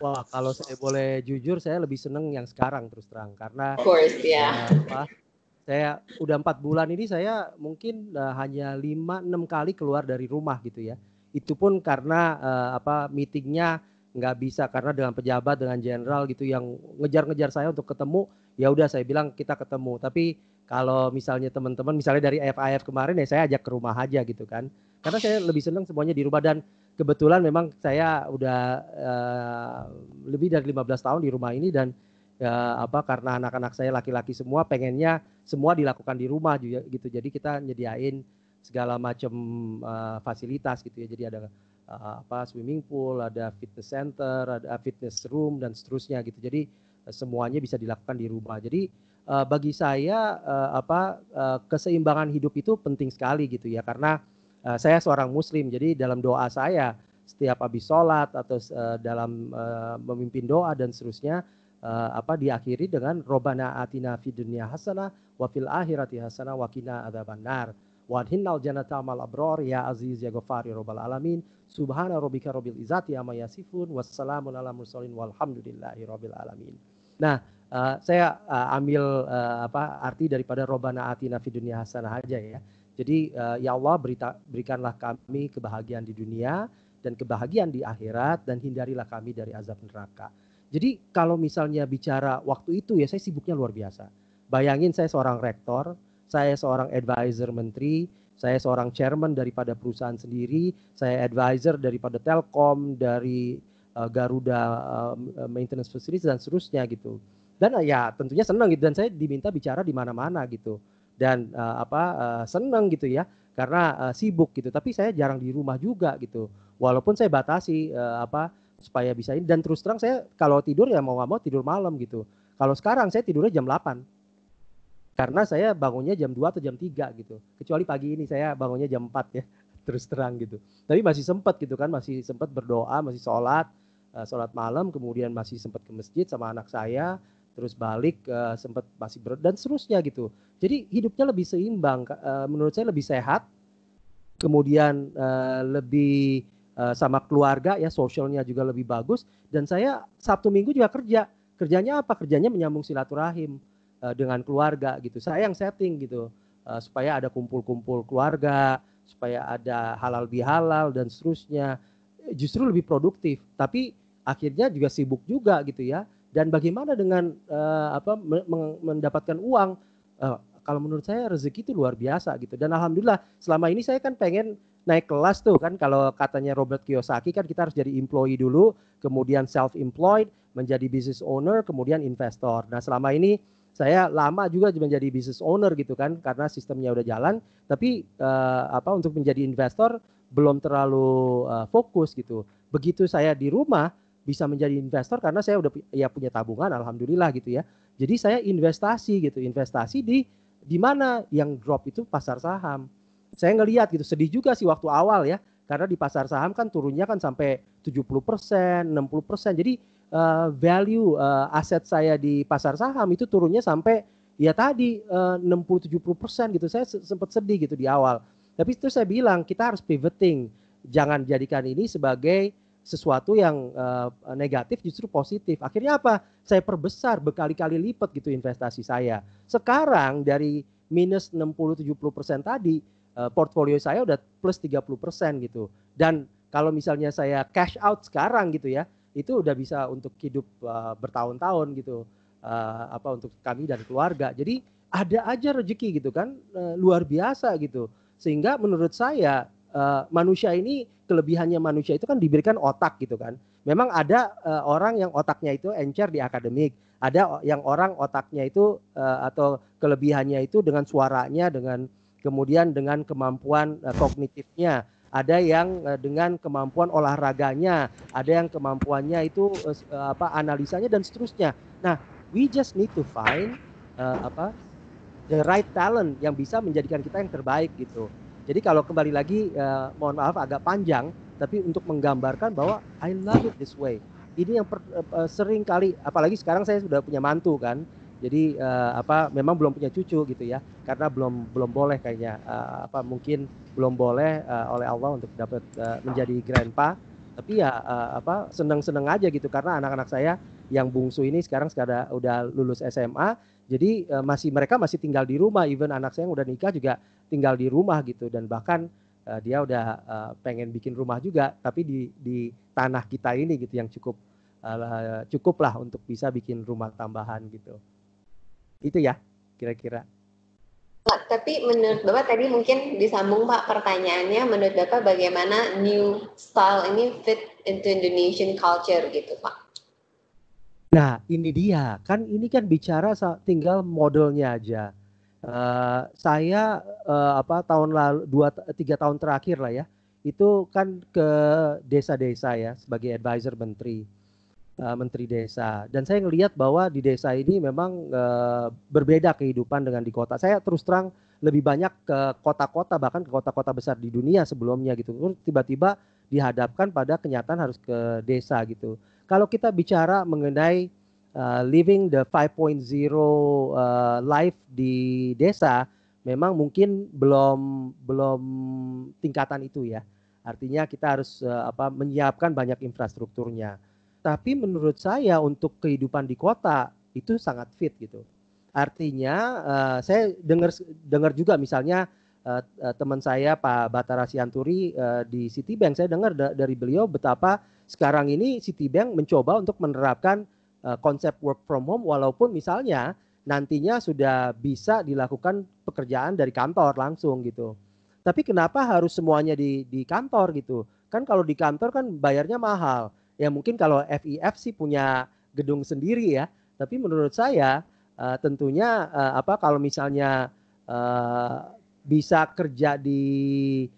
Wah, kalau saya boleh jujur, saya lebih seneng yang sekarang terus terang, karena of course ya. Saya udah 4 bulan ini saya mungkin hanya 5-6 kali keluar dari rumah gitu ya. Itu pun karena meetingnya nggak bisa karena dengan pejabat, dengan jenderal gitu yang ngejar-ngejar saya untuk ketemu. Ya udah saya bilang kita ketemu. Tapi kalau misalnya teman-teman misalnya dari FIF kemarin ya saya ajak ke rumah aja gitu kan. Karena saya lebih senang semuanya di rumah, dan kebetulan memang saya udah lebih dari 15 tahun di rumah ini, dan karena anak-anak saya laki-laki semua pengennya semua dilakukan di rumah juga gitu. Jadi kita nyediain segala macam fasilitas gitu ya. Jadi ada swimming pool, ada fitness center, ada fitness room dan seterusnya gitu. Jadi semuanya bisa dilakukan di rumah. Jadi bagi saya keseimbangan hidup itu penting sekali gitu ya, karena saya seorang muslim. Jadi dalam doa saya setiap habis sholat atau dalam memimpin doa dan seterusnya diakhiri dengan Robbana atina fid dunya hasanah wa fil akhirati hasanah wa qina adzabannar wa adkhilnal jannata ma'al abrar ya aziz ya ghafar ya rabbal alamin subhana rabbika rabbil izzati amma yasifun wassalamun ala mursalin walhamdulillahi rabbil alamin. Nah, saya ambil arti daripada Robbana atina fid dunya hasanah aja ya. Jadi ya Allah berikanlah kami kebahagiaan di dunia dan kebahagiaan di akhirat, dan hindarilah kami dari azab neraka. Jadi kalau misalnya bicara waktu itu ya saya sibuknya luar biasa. Karena saya sibuk dengan bisnis, saya sibuk dengan Bayangin saya seorang rektor, saya seorang advisor menteri, saya seorang chairman daripada perusahaan sendiri, saya advisor daripada Telkom, dari Garuda Maintenance Facilities dan seterusnya gitu. Dan ya tentunya senang gitu, dan saya diminta bicara di mana-mana gitu. Dan senang gitu ya, karena sibuk gitu. Tapi saya jarang di rumah juga gitu. Walaupun saya batasi supaya bisa ini, dan terus terang saya kalau tidur ya mau nggak mau tidur malam gitu. Kalau sekarang saya tidurnya jam 8. Karena saya bangunnya jam 2 atau jam 3 gitu. Kecuali pagi ini saya bangunnya jam 4 ya, terus terang gitu. Tapi masih sempat gitu kan, masih sempat berdoa, masih sholat malam, kemudian masih sempat ke masjid sama anak saya, terus balik sempat masih dan seterusnya gitu. Jadi hidupnya lebih seimbang, menurut saya lebih sehat, kemudian lebih sama keluarga ya, sosialnya juga lebih bagus, dan saya Sabtu Minggu juga kerja. Kerjanya apa? Kerjanya menyambung silaturahim dengan keluarga gitu. Saya yang setting gitu supaya ada kumpul-kumpul keluarga, supaya ada halal bihalal dan seterusnya. Justru lebih produktif, tapi akhirnya juga sibuk juga gitu ya. Dan bagaimana dengan mendapatkan uang? Kalau menurut saya rezeki itu luar biasa gitu. Dan alhamdulillah selama ini saya kan pengen naik kelas tuh kan, kalau katanya Robert Kiyosaki kan kita harus jadi employee dulu, kemudian self-employed, menjadi business owner, kemudian investor. Nah selama ini saya lama juga menjadi business owner gitu kan, karena sistemnya udah jalan, tapi untuk menjadi investor belum terlalu fokus gitu. Begitu saya di rumah bisa menjadi investor karena saya udah punya tabungan, alhamdulillah gitu ya. Jadi saya investasi di mana yang drop itu pasar saham. Saya ngelihat gitu, sedih juga sih waktu awal ya, karena di pasar saham kan turunnya kan sampai 70%, 60%. Jadi value aset saya di pasar saham itu turunnya sampai ya tadi 60-70% gitu. Saya sempat sedih gitu di awal. Tapi itu saya bilang kita harus pivoting, jangan jadikan ini sebagai sesuatu yang negatif, justru positif. Akhirnya apa? Saya perbesar berkali-kali lipat gitu investasi saya. Sekarang dari minus 60-70% tadi, portfolio saya udah plus 30% gitu. Dan kalau misalnya saya cash out sekarang gitu ya, itu udah bisa untuk hidup bertahun-tahun gitu, untuk kami dan keluarga. Jadi ada aja rezeki gitu kan, luar biasa gitu. Sehingga menurut saya manusia ini, kelebihannya manusia itu kan diberikan otak gitu kan. Memang ada orang yang otaknya itu encer di akademik, ada yang orang otaknya itu atau kelebihannya itu dengan suaranya, kemudian dengan kemampuan kognitifnya. Ada yang dengan kemampuan olahraganya, ada yang kemampuannya itu analisanya dan seterusnya. Nah, we just need to find the right talent yang bisa menjadikan kita yang terbaik gitu. Jadi kalau kembali lagi, mohon maaf agak panjang, tapi untuk menggambarkan bahwa I love it this way. Ini yang sering kali, apalagi sekarang saya sudah punya mantu kan. Jadi memang belum punya cucu gitu ya, karena belum boleh kayaknya, mungkin belum boleh oleh Allah untuk dapat menjadi grandpa. Tapi ya seneng-seneng aja gitu, karena anak-anak saya yang bungsu ini sekarang udah lulus SMA, jadi mereka masih tinggal di rumah. Even anak saya yang udah nikah juga tinggal di rumah gitu, dan bahkan dia udah pengen bikin rumah juga, tapi di tanah kita ini gitu yang cukup lah untuk bisa bikin rumah tambahan gitu. Itu ya kira-kira. Tapi menurut Bapak tadi mungkin disambung Pak pertanyaannya, menurut Bapak bagaimana new style ini fit into Indonesian culture gitu Pak? Nah ini dia, ini kan bicara tinggal modelnya aja. Saya tahun lalu 2-3 tahun terakhir lah ya, itu kan ke desa-desa ya sebagai advisor menteri desa, dan saya ngelihat bahwa di desa ini memang berbeda kehidupan dengan di kota. Saya terus terang lebih banyak ke kota-kota, bahkan ke kota-kota besar di dunia sebelumnya gitu. Terus tiba-tiba dihadapkan pada kenyataan harus ke desa gitu. Kalau kita bicara mengenai living the 5.0 life di desa, memang mungkin belum tingkatan itu ya. Artinya kita harus menyiapkan banyak infrastrukturnya. Tapi menurut saya untuk kehidupan di kota itu sangat fit gitu. Artinya saya dengar juga misalnya teman saya Pak Batara Sianturi di Citibank, saya dengar dari beliau betapa sekarang ini Citibank mencoba untuk menerapkan konsep work from home, walaupun misalnya nantinya sudah bisa dilakukan pekerjaan dari kantor langsung gitu. Tapi kenapa harus semuanya di kantor gitu? Kan kalau di kantor kan bayarnya mahal. Ya mungkin kalau FIF sih punya gedung sendiri ya. Tapi menurut saya tentunya kalau misalnya bisa kerja di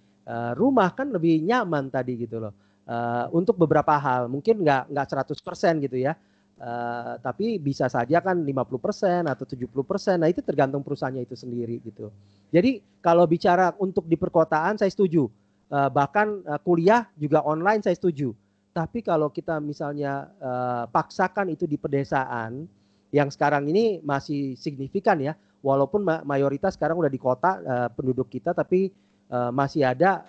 rumah kan lebih nyaman tadi gitu loh. Untuk beberapa hal mungkin nggak 100% gitu ya. Tapi bisa saja kan 50% atau 70%. Nah, itu tergantung perusahaannya itu sendiri gitu. Jadi kalau bicara untuk di perkotaan saya setuju. Bahkan kuliah juga online saya setuju. Tapi kalau kita misalnya paksakan itu di pedesaan yang sekarang ini masih signifikan ya. Walaupun mayoritas sekarang udah di kota penduduk kita, tapi masih ada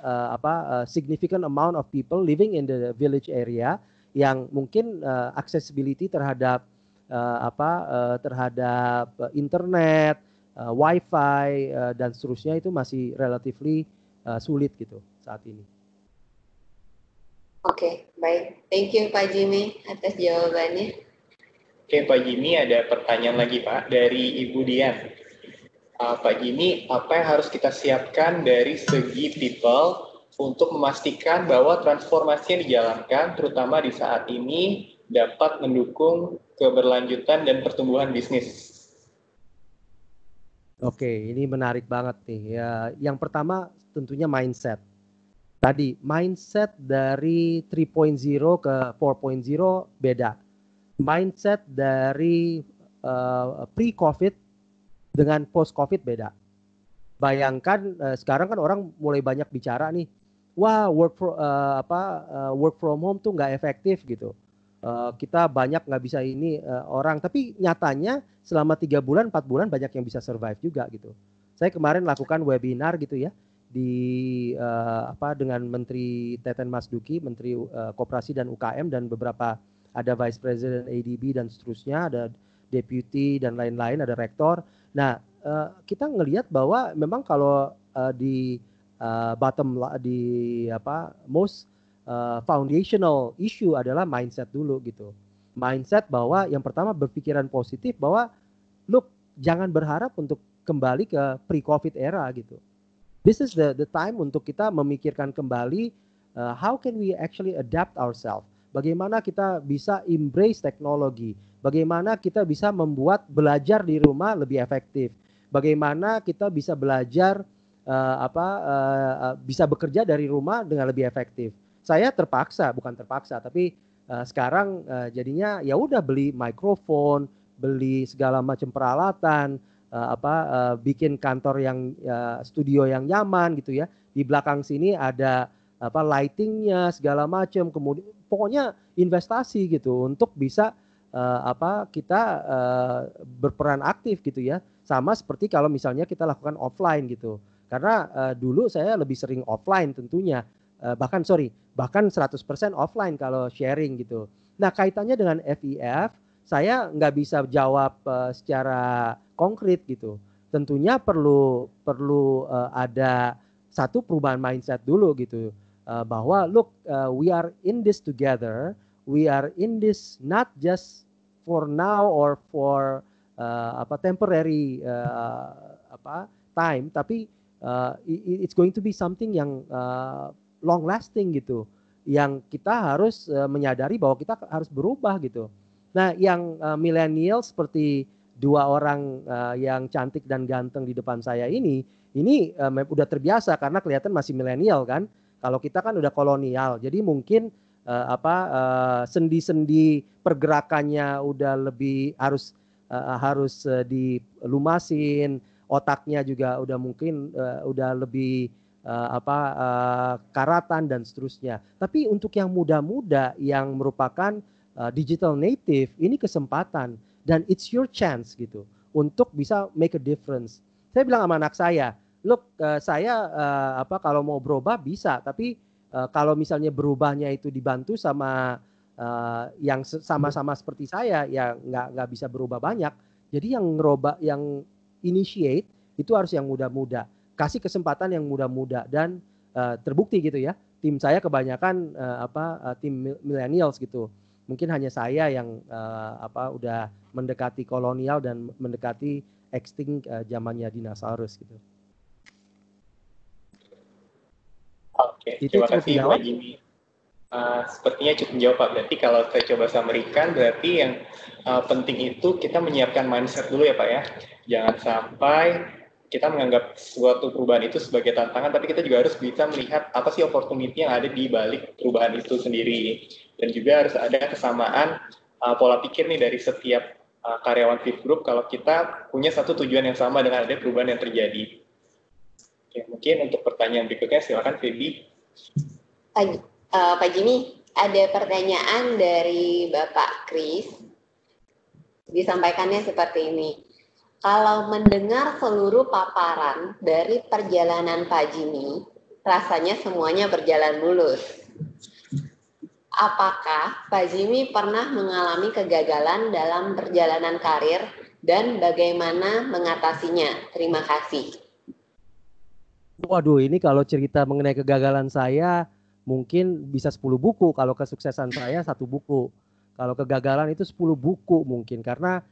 significant amount of people living in the village area yang mungkin accessibility terhadap terhadap internet, wifi dan seterusnya itu masih relatively sulit gitu saat ini. Oke, baik. Thank you Pak Jimmy atas jawabannya. Oke, Pak Jimmy, ada pertanyaan lagi Pak dari Ibu Dian. Pak Jimmy, apa yang harus kita siapkan dari segi people untuk memastikan bahwa transformasi yang dijalankan, terutama di saat ini, dapat mendukung keberlanjutan dan pertumbuhan bisnis? Oke, ini menarik banget nih. Ya, yang pertama tentunya mindset. Tadi, mindset dari 3.0 ke 4.0 beda. Mindset dari pre-COVID dengan post-COVID beda. Bayangkan sekarang kan orang mulai banyak bicara nih, wah work from home tuh nggak efektif gitu. Kita banyak nggak bisa ini orang, tapi nyatanya selama 3 bulan 4 bulan banyak yang bisa survive juga gitu. Saya kemarin lakukan webinar gitu ya dengan Menteri Teten Mas Duki, Menteri Koperasi dan UKM, dan beberapa ada Vice President ADB dan seterusnya, ada Deputy dan lain-lain, ada Rektor. Nah, kita ngelihat bahwa memang kalau most foundational issue adalah mindset dulu gitu. Mindset bahwa yang pertama berpikiran positif bahwa look, jangan berharap untuk kembali ke pre-COVID era gitu. This is the time untuk kita memikirkan kembali how can we actually adapt ourselves. Bagaimana kita bisa embrace teknologi. Bagaimana kita bisa membuat belajar di rumah lebih efektif. Bagaimana kita bisa belajar bisa bekerja dari rumah dengan lebih efektif. Saya bukan terpaksa, tapi sekarang jadinya ya udah beli mikrofon, beli segala macam peralatan, bikin kantor yang studio yang nyaman gitu ya. Di belakang sini ada lightingnya segala macam, kemudian pokoknya investasi gitu untuk bisa kita berperan aktif gitu ya. Sama seperti kalau misalnya kita lakukan offline gitu. Karena dulu saya lebih sering offline tentunya. Bahkan 100% offline kalau sharing gitu. Nah, kaitannya dengan FIF, saya nggak bisa jawab secara konkret gitu. Tentunya perlu ada satu perubahan mindset dulu gitu. Bahwa look, we are in this together. We are in this not just for now or for temporary time, tapi it's going to be something yang long lasting gitu, yang kita harus menyadari bahwa kita harus berubah gitu. Nah, yang milenial seperti dua orang yang cantik dan ganteng di depan saya ini udah terbiasa karena kelihatan masih milenial kan. Kalau kita kan udah kolonial, jadi mungkin sendi-sendi pergerakannya udah lebih harus dilumasin, otaknya juga udah mungkin udah lebih karatan dan seterusnya. Tapi untuk yang muda-muda yang merupakan digital native, ini kesempatan dan it's your chance gitu untuk bisa make a difference. Saya bilang sama anak saya, look, saya kalau mau berubah bisa, tapi kalau misalnya berubahnya itu dibantu sama yang sama-sama seperti saya, ya nggak bisa berubah banyak. Jadi yang ngerubah, yang initiate itu harus yang muda-muda. Kasih kesempatan yang muda-muda dan terbukti gitu ya. Tim saya kebanyakan tim millennials gitu. mungkin hanya saya yang udah mendekati kolonial dan mendekati extinct zamannya dinosaurus gitu. Oke, terima kasih Pak Jimmy. Sepertinya cukup menjawab Pak. Berarti kalau saya coba summary-kan, berarti yang penting itu kita menyiapkan mindset dulu ya Pak ya. Jangan sampai kita menganggap suatu perubahan itu sebagai tantangan, tapi kita juga harus bisa melihat apa sih opportunity yang ada di balik perubahan itu sendiri. Dan juga harus ada kesamaan pola pikir nih dari setiap karyawan Fit Group kalau kita punya satu tujuan yang sama dengan ada perubahan yang terjadi. Oke, mungkin untuk pertanyaan berikutnya silakan Feby. Pak Jimmy, ada pertanyaan dari Bapak Kris. Disampaikannya seperti ini. Kalau mendengar seluruh paparan dari perjalanan Pak Jimmy, rasanya semuanya berjalan mulus. Apakah Pak Jimmy pernah mengalami kegagalan dalam perjalanan karir dan bagaimana mengatasinya? Terima kasih. Waduh, ini kalau cerita mengenai kegagalan saya mungkin bisa 10 buku, kalau kesuksesan saya 1 buku. Kalau kegagalan itu 10 buku mungkin, karena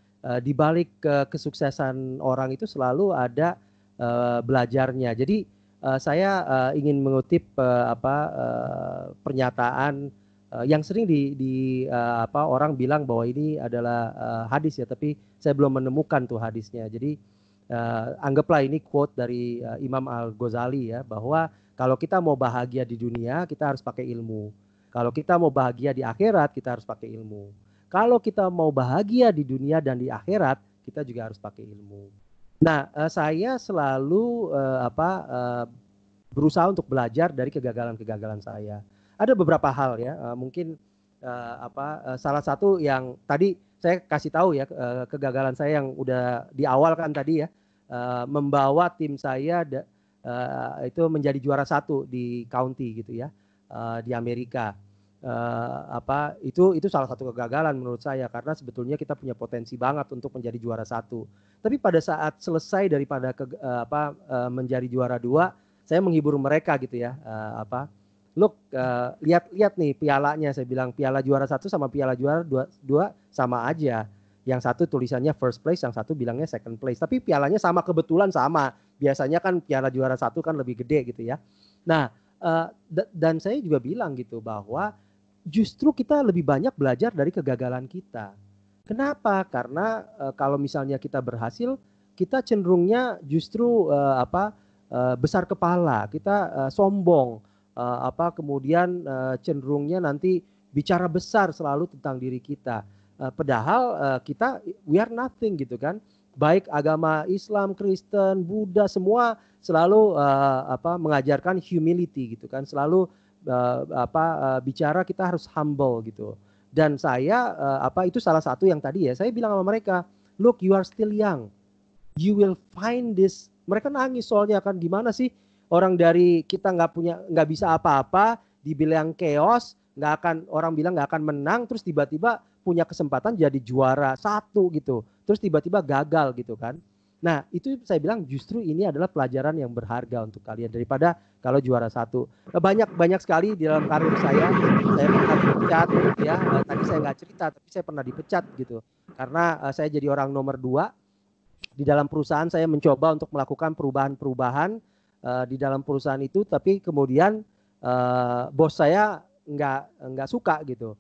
di balik kesuksesan orang itu selalu ada belajarnya. Jadi saya ingin mengutip pernyataan yang sering orang bilang bahwa ini adalah hadis ya, tapi saya belum menemukan tuh hadisnya. Jadi anggaplah ini quote dari Imam Al-Ghazali ya, bahwa kalau kita mau bahagia di dunia kita harus pakai ilmu. Kalau kita mau bahagia di akhirat kita harus pakai ilmu. Kalau kita mau bahagia di dunia dan di akhirat, kita juga harus pakai ilmu. Nah, saya selalu berusaha untuk belajar dari kegagalan-kegagalan saya. Ada beberapa hal ya, mungkin salah satu yang tadi saya kasih tahu ya, kegagalan saya yang udah di awal kan tadi ya, membawa tim saya itu menjadi juara 1 di county gitu ya, di Amerika. Itu salah satu kegagalan menurut saya, karena sebetulnya kita punya potensi banget untuk menjadi juara 1. Tapi pada saat selesai daripada menjadi juara 2, saya menghibur mereka gitu ya, look, lihat nih pialanya, saya bilang piala juara 1 sama piala juara 2 sama aja. Yang satu tulisannya first place, yang satu bilangnya second place. Tapi pialanya sama, kebetulan sama. Biasanya kan piala juara 1 kan lebih gede gitu ya. Nah, dan saya juga bilang gitu bahwa justru kita lebih banyak belajar dari kegagalan kita. Kenapa? Karena kalau misalnya kita berhasil, kita cenderungnya justru besar kepala, kita sombong, kemudian cenderungnya nanti bicara besar selalu tentang diri kita. Padahal kita we are nothing gitu kan. Baik agama Islam, Kristen, Buddha, semua selalu mengajarkan humility gitu kan. Selalu bicara kita harus humble gitu. Dan saya itu salah satu yang tadi ya saya bilang sama mereka, look, you are still young, you will find this. Mereka nangis soalnya kan, gimana sih orang dari kita nggak bisa apa-apa, dibilang chaos, orang bilang nggak akan menang, terus tiba-tiba punya kesempatan jadi juara 1 gitu, terus tiba-tiba gagal gitu kan. Nah itu saya bilang justru ini adalah pelajaran yang berharga untuk kalian daripada kalau juara 1. Banyak sekali di dalam karir saya pernah dipecat ya. Tadi saya nggak cerita, tapi saya pernah dipecat gitu karena saya jadi orang nomor 2 di dalam perusahaan. Saya mencoba untuk melakukan perubahan-perubahan di dalam perusahaan itu, tapi kemudian bos saya nggak suka gitu.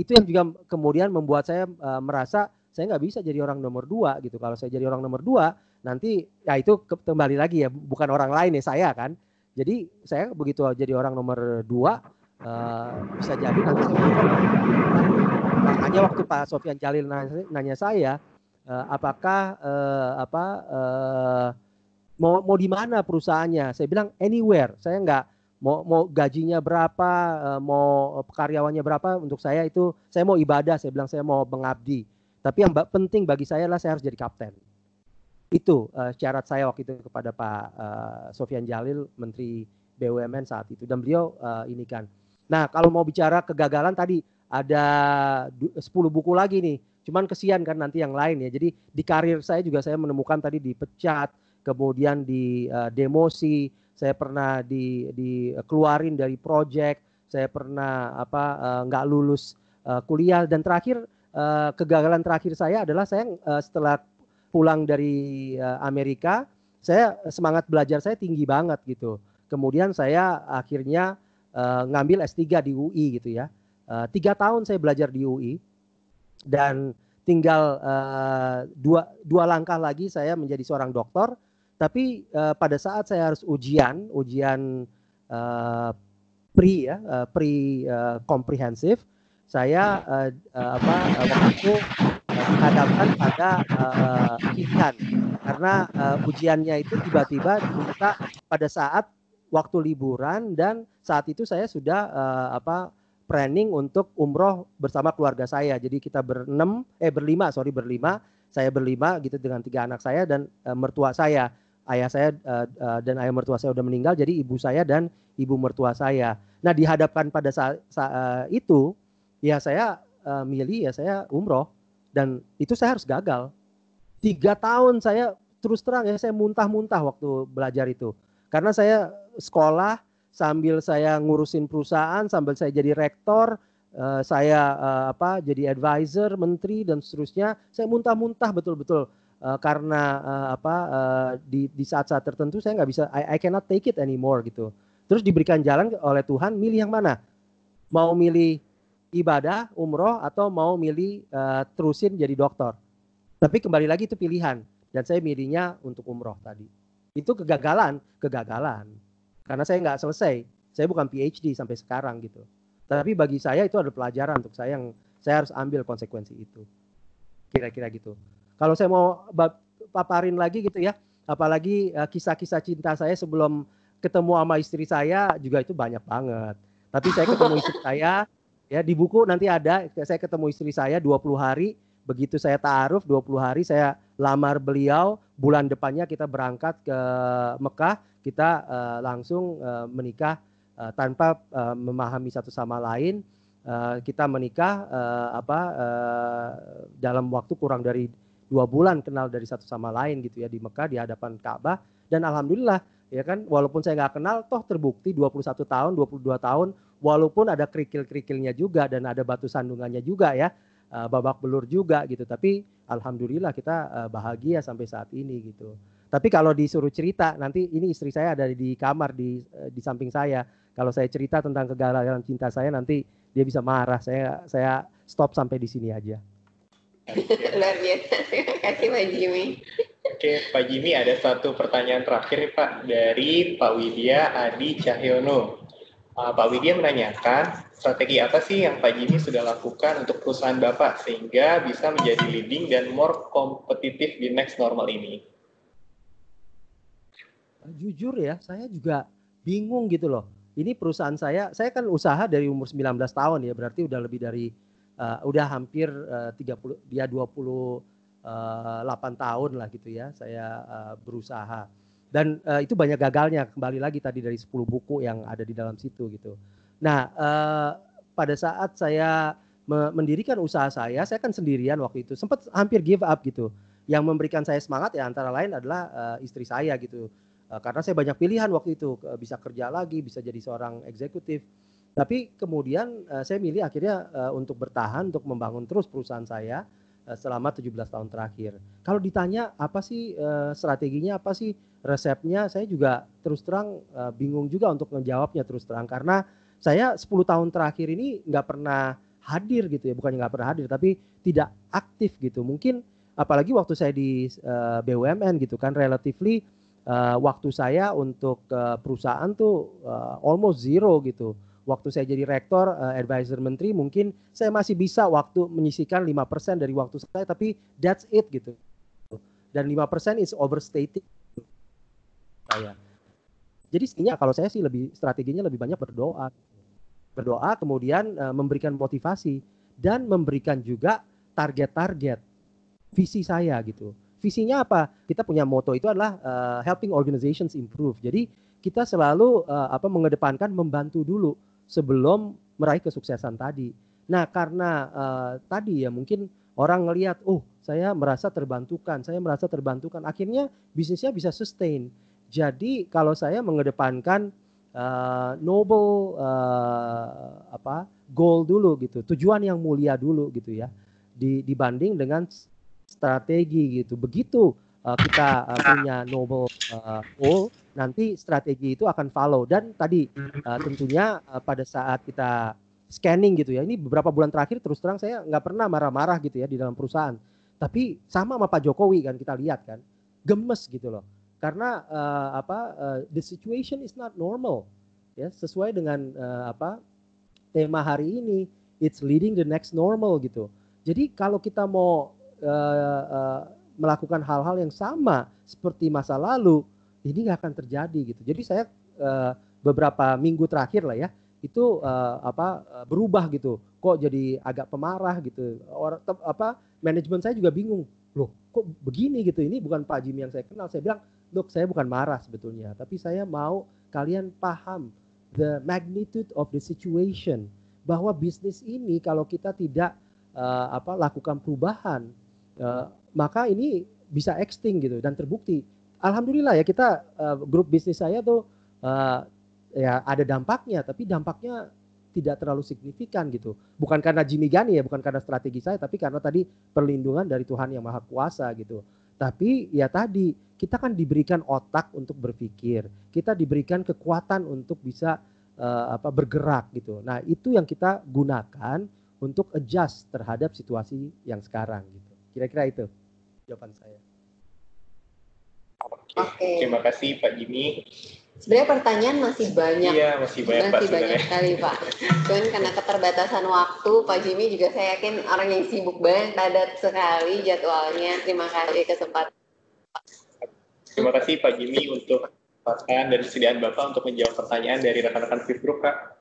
Itu yang juga kemudian membuat saya merasa saya nggak bisa jadi orang nomor 2 gitu. Kalau saya jadi orang nomor 2 nanti ya itu kembali lagi ya, bukan orang lain ya, saya kan. Jadi saya begitu jadi orang nomor 2 bisa jadi nanti makanya waktu Pak Sofyan Jalil nanya saya apakah mau di mana perusahaannya, saya bilang anywhere. Saya nggak mau gajinya berapa, mau karyawannya berapa, untuk saya itu saya mau ibadah. Saya bilang saya mau mengabdi. Tapi yang penting bagi saya adalah saya harus jadi kapten. Itu syarat saya waktu itu kepada Pak Sofyan Jalil, Menteri BUMN saat itu. Dan beliau ini kan. Nah kalau mau bicara kegagalan tadi ada 10 buku lagi nih. Cuman kesian kan nanti yang lain ya. Jadi di karir saya juga saya menemukan tadi dipecat, kemudian di demosi, saya pernah dikeluarin dari project, saya pernah nggak lulus kuliah. Dan terakhir kegagalan terakhir saya adalah saya setelah pulang dari Amerika, saya semangat belajar saya tinggi banget gitu. Kemudian saya akhirnya ngambil S3 di UI gitu ya. 3 tahun saya belajar di UI dan tinggal dua langkah lagi saya menjadi seorang dokter. Tapi pada saat saya harus ujian komprehensif, saya waktu itu dihadapkan pada pilihan karena ujiannya itu tiba-tiba diminta pada saat waktu liburan dan saat itu saya sudah planning untuk umroh bersama keluarga saya. Jadi kita berlima, saya berlima gitu dengan 3 anak saya dan mertua saya. Ayah saya dan ayah mertua saya udah meninggal, jadi ibu saya dan ibu mertua saya. Nah, dihadapkan pada saat itu, ya saya milih ya saya umroh dan itu saya harus gagal. 3 tahun saya terus terang ya saya muntah-muntah waktu belajar itu. Karena saya sekolah sambil saya ngurusin perusahaan, sambil saya jadi rektor, saya jadi advisor, menteri dan seterusnya. Saya muntah-muntah betul-betul. Karena di saat-saat tertentu saya nggak bisa, I cannot take it anymore gitu. Terus diberikan jalan oleh Tuhan, milih yang mana? Mau milih ibadah, umroh, atau mau milih terusin jadi dokter? Tapi kembali lagi itu pilihan, dan saya milihnya untuk umroh tadi. Itu kegagalan. Karena saya nggak selesai, saya bukan PhD sampai sekarang gitu. Tapi bagi saya itu ada pelajaran untuk saya yang saya harus ambil konsekuensi itu. Kira-kira gitu. Kalau saya mau paparin lagi gitu ya, apalagi kisah-kisah cinta saya sebelum ketemu sama istri saya juga itu banyak banget. Tapi saya ketemu istri saya, ya di buku nanti ada, saya ketemu istri saya 20 hari, begitu saya ta'aruf 20 hari saya lamar beliau, bulan depannya kita berangkat ke Mekah, kita langsung menikah tanpa memahami satu sama lain. Kita menikah dalam waktu kurang dari 2 bulan kenal dari satu sama lain gitu ya di Mekah di hadapan Ka'bah, dan alhamdulillah ya kan walaupun saya nggak kenal toh terbukti 21 tahun 22 tahun walaupun ada kerikil-kerikilnya juga dan ada batu sandungannya juga ya, babak belur juga gitu, tapi alhamdulillah kita bahagia sampai saat ini gitu. Tapi kalau disuruh cerita nanti ini istri saya ada di kamar di samping saya, kalau saya cerita tentang kegagalan cinta saya nanti dia bisa marah. Saya stop sampai di sini aja. Luar biasa, terima kasih Pak Jimmy. Oke, Pak Jimmy, ada satu pertanyaan terakhir nih Pak dari Pak Widya Adi Cahyono. Pak Widya menanyakan, strategi apa sih yang Pak Jimmy sudah lakukan untuk perusahaan Bapak sehingga bisa menjadi leading dan more kompetitif di next normal ini? Jujur ya, saya juga bingung gitu loh. Ini perusahaan saya kan usaha dari umur 19 tahun ya, berarti udah lebih dari udah hampir 28 tahun lah gitu ya saya berusaha, dan itu banyak gagalnya, kembali lagi tadi dari 10 buku yang ada di dalam situ gitu. Nah pada saat saya mendirikan usaha saya kan sendirian waktu itu, sempat hampir give up gitu. Yang memberikan saya semangat ya antara lain adalah istri saya gitu, karena saya banyak pilihan waktu itu, bisa kerja lagi, bisa jadi seorang eksekutif. Tapi kemudian saya milih akhirnya untuk bertahan, untuk membangun terus perusahaan saya selama 17 tahun terakhir. Kalau ditanya apa sih strateginya, apa sih resepnya, saya juga terus terang bingung juga untuk menjawabnya terus terang. Karena saya 10 tahun terakhir ini nggak pernah hadir gitu ya, bukannya nggak pernah hadir, tapi tidak aktif gitu. Mungkin apalagi waktu saya di BUMN gitu kan, relatively waktu saya untuk perusahaan tuh almost zero gitu. Waktu saya jadi rektor, advisor menteri, mungkin saya masih bisa waktu menyisihkan 5% dari waktu saya, tapi that's it gitu. Dan 5% is overstated saya. Jadi sebenarnya kalau saya sih strateginya lebih banyak berdoa. Berdoa kemudian memberikan motivasi dan memberikan juga target-target visi saya gitu. Visinya apa? Kita punya moto itu adalah helping organizations improve. Jadi kita selalu mengedepankan membantu dulu sebelum meraih kesuksesan tadi. Nah karena tadi ya mungkin orang ngelihat, oh saya merasa terbantukan, akhirnya bisnisnya bisa sustain. Jadi kalau saya mengedepankan noble goal dulu gitu, tujuan yang mulia dulu gitu ya, dibanding dengan strategi gitu. Begitu kita punya noble goal, nanti strategi itu akan follow. Dan tadi tentunya pada saat kita scanning gitu ya, ini beberapa bulan terakhir terus terang saya nggak pernah marah-marah gitu ya di dalam perusahaan. Tapi sama Pak Jokowi kan, kita lihat kan, gemes gitu loh. Karena the situation is not normal ya, sesuai dengan tema hari ini, it's leading the next normal gitu. Jadi kalau kita mau melakukan hal-hal yang sama seperti masa lalu, ini nggak akan terjadi gitu. Jadi saya beberapa minggu terakhir lah ya, itu berubah gitu. Kok jadi agak pemarah gitu. Manajemen saya juga bingung. Loh, kok begini gitu? Ini bukan Pak Jimmy yang saya kenal. Saya bilang, "Look, saya bukan marah sebetulnya, tapi saya mau kalian paham the magnitude of the situation, bahwa bisnis ini kalau kita tidak lakukan perubahan, maka ini bisa extinct gitu." Dan terbukti, alhamdulillah ya, kita grup bisnis saya tuh ya ada dampaknya, tapi dampaknya tidak terlalu signifikan gitu. Bukan karena Jimmy Gani ya, bukan karena strategi saya, tapi karena tadi perlindungan dari Tuhan Yang Maha Kuasa gitu. Tapi ya tadi, kita kan diberikan otak untuk berpikir, kita diberikan kekuatan untuk bisa bergerak gitu. Nah, itu yang kita gunakan untuk adjust terhadap situasi yang sekarang gitu. Kira-kira itu jawaban saya. Oke. Terima kasih Pak Jimmy. Sebenarnya pertanyaan masih banyak. Iya, masih banyak sekali Pak. Cuman karena keterbatasan waktu, Pak Jimmy juga saya yakin orang yang sibuk banget, padat sekali jadwalnya. Terima kasih kesempatan. Terima kasih Pak Jimmy untuk kesempatan dan kesediaan Bapak untuk menjawab pertanyaan dari rekan-rekan Fit Group, Kak.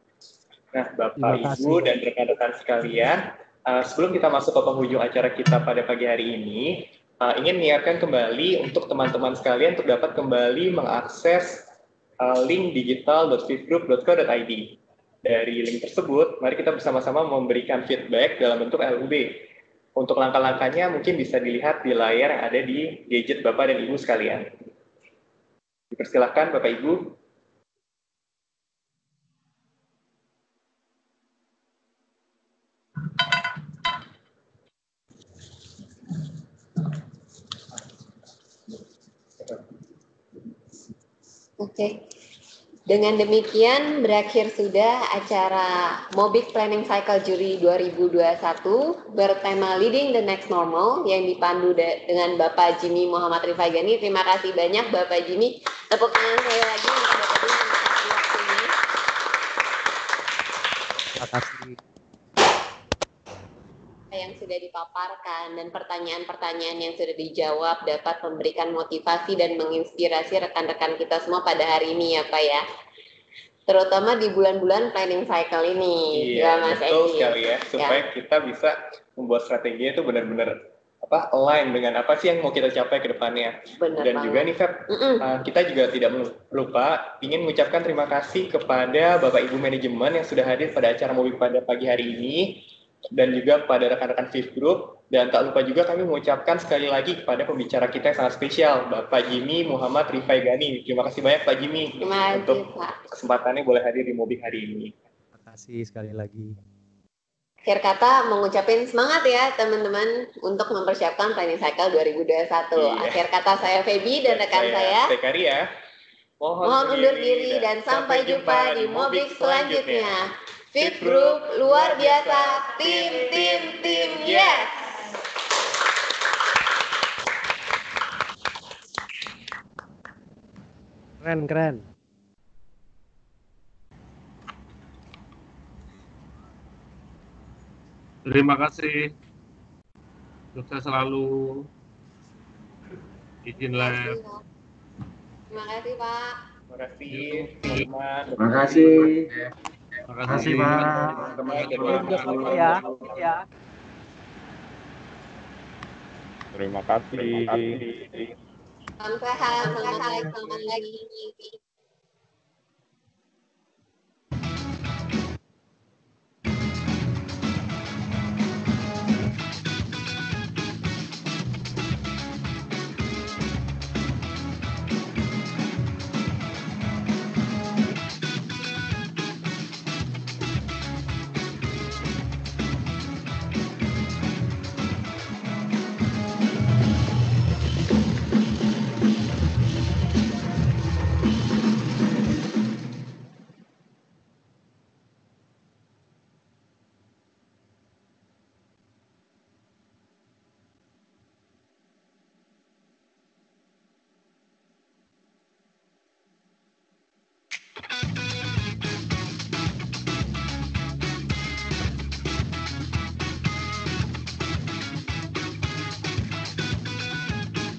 Nah, Bapak, Ibu, dan rekan-rekan sekalian, sebelum kita masuk ke penghujung acara kita pada pagi hari ini, ingin mengingatkan kembali untuk teman-teman sekalian untuk dapat kembali mengakses link digital.fitgroup.co.id. Dari link tersebut, mari kita bersama-sama memberikan feedback dalam bentuk LUB. Untuk langkah-langkahnya mungkin bisa dilihat di layar yang ada di gadget Bapak dan Ibu sekalian. Dipersilahkan Bapak Ibu. Oke. Dengan demikian berakhir sudah acara Mobic Planning Cycle Jury 2021 bertema Leading the Next Normal yang dipandu dengan Bapak Jimmy Muhammad Rifai Gani. Terima kasih banyak Bapak Jimmy. Tepuk tangan sekali lagi untuk Bapak Jimmy untuk waktunya. Terima kasih. Yang sudah dipaparkan dan pertanyaan-pertanyaan yang sudah dijawab dapat memberikan motivasi dan menginspirasi rekan-rekan kita semua pada hari ini ya Pak ya, terutama di bulan-bulan planning cycle ini. Iya, betul sekali ya, supaya kita bisa membuat strateginya itu benar-benar align dengan apa sih yang mau kita capai ke depannya. Dan juga nih Feb, kita juga tidak lupa ingin mengucapkan terima kasih kepada Bapak Ibu manajemen yang sudah hadir pada acara Mobic pada pagi hari ini, dan juga kepada rekan-rekan Fit Group. Dan tak lupa juga kami mengucapkan sekali lagi kepada pembicara kita yang sangat spesial, Bapak Jimmy Muhammad Rifai Gani. Terima kasih banyak Pak Jimmy untuk kesempatannya boleh hadir di Mobic hari ini. Terima kasih sekali lagi. Akhir kata mengucapkan semangat ya teman-teman untuk mempersiapkan Planning Cycle 2021. Iya. Akhir kata saya Feby dan rekan saya Tekaria. Mohon undur diri dan sampai jumpa di Mobic selanjutnya. Fit Group luar biasa, tim, yes! Keren. Terima kasih. Sukses selalu. Izin live. Terima kasih Pak. Terima kasih teman-teman. Terima kasih. Terima kasih Pak. Terima kasih. Salam sehat, selamat pagi.